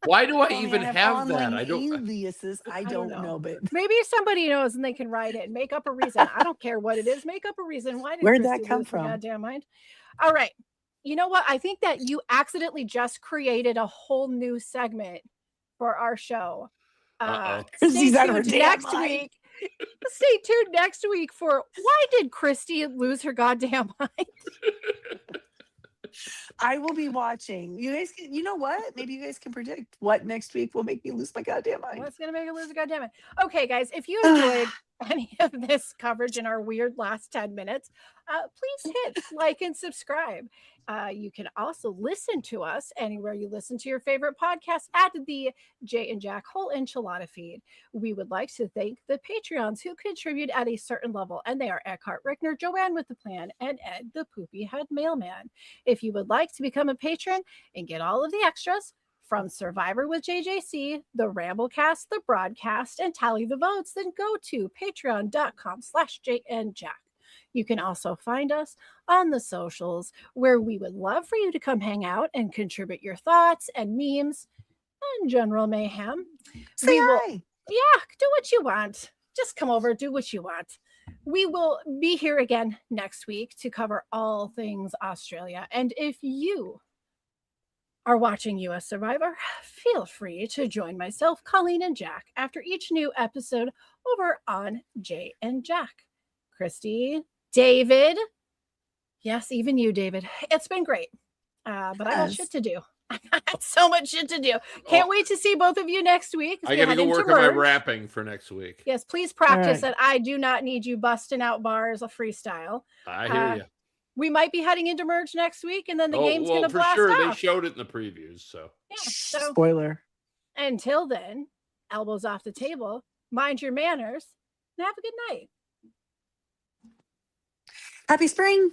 Why do I Telling me even have that? online I don't. aliases. I don't don't know. know, but Maybe somebody knows and they can write it and make up a reason. I don't care what it is. Make up a reason. Why did Where'd that Christy come lose her from? goddamn mind? All right. You know what? I think that you accidentally just created a whole new segment for our show. Uh-oh. Stay Christy's out of her tuned damn next mind. week. Stay tuned next week for why did Christy lose her goddamn mind? I will be watching. You guys can, you know what? Maybe you guys can predict what next week will make me lose my goddamn mind. What's gonna make her lose her goddamn mind? Okay, guys, if you enjoyed any of this coverage in our weird last 10 minutes, please hit like and subscribe. You can also listen to us anywhere you listen to your favorite podcast at the Jay and Jack Whole Enchilada feed. We would like to thank the Patreons who contribute at a certain level, and they are Eckhart Rickner, Joanne with the Plan, and Ed the Poopy Head Mailman. If you would like to become a patron and get all of the extras, from Survivor with JJC, the Ramblecast, the broadcast, and tally the votes, then go to patreon.com/JNJack. You can also find us on the socials where we would love for you to come hang out and contribute your thoughts and memes and general mayhem. Say We will- hi. Yeah, do what you want. Just come over, do what you want. We will be here again next week to cover all things Australia. And if you are watching US Survivor, feel free to join myself, Colleen, and Jack after each new episode over on Jay and Jack. Christy, David, yes, even you, David. It's been great, but I got Yes. shit to do. I got so much shit to do. Can't wait to see both of you next week. as I we got to head go into work on my Merge. rapping for next week. Yes, please practice right. it. I do not need you busting out bars of freestyle. I hear you. We might be heading into Merge next week, and then the game's well, going to for blast sure. off. They showed it in the previews. So Yeah, so Spoiler. until then, elbows off the table, mind your manners, and have a good night. Happy spring.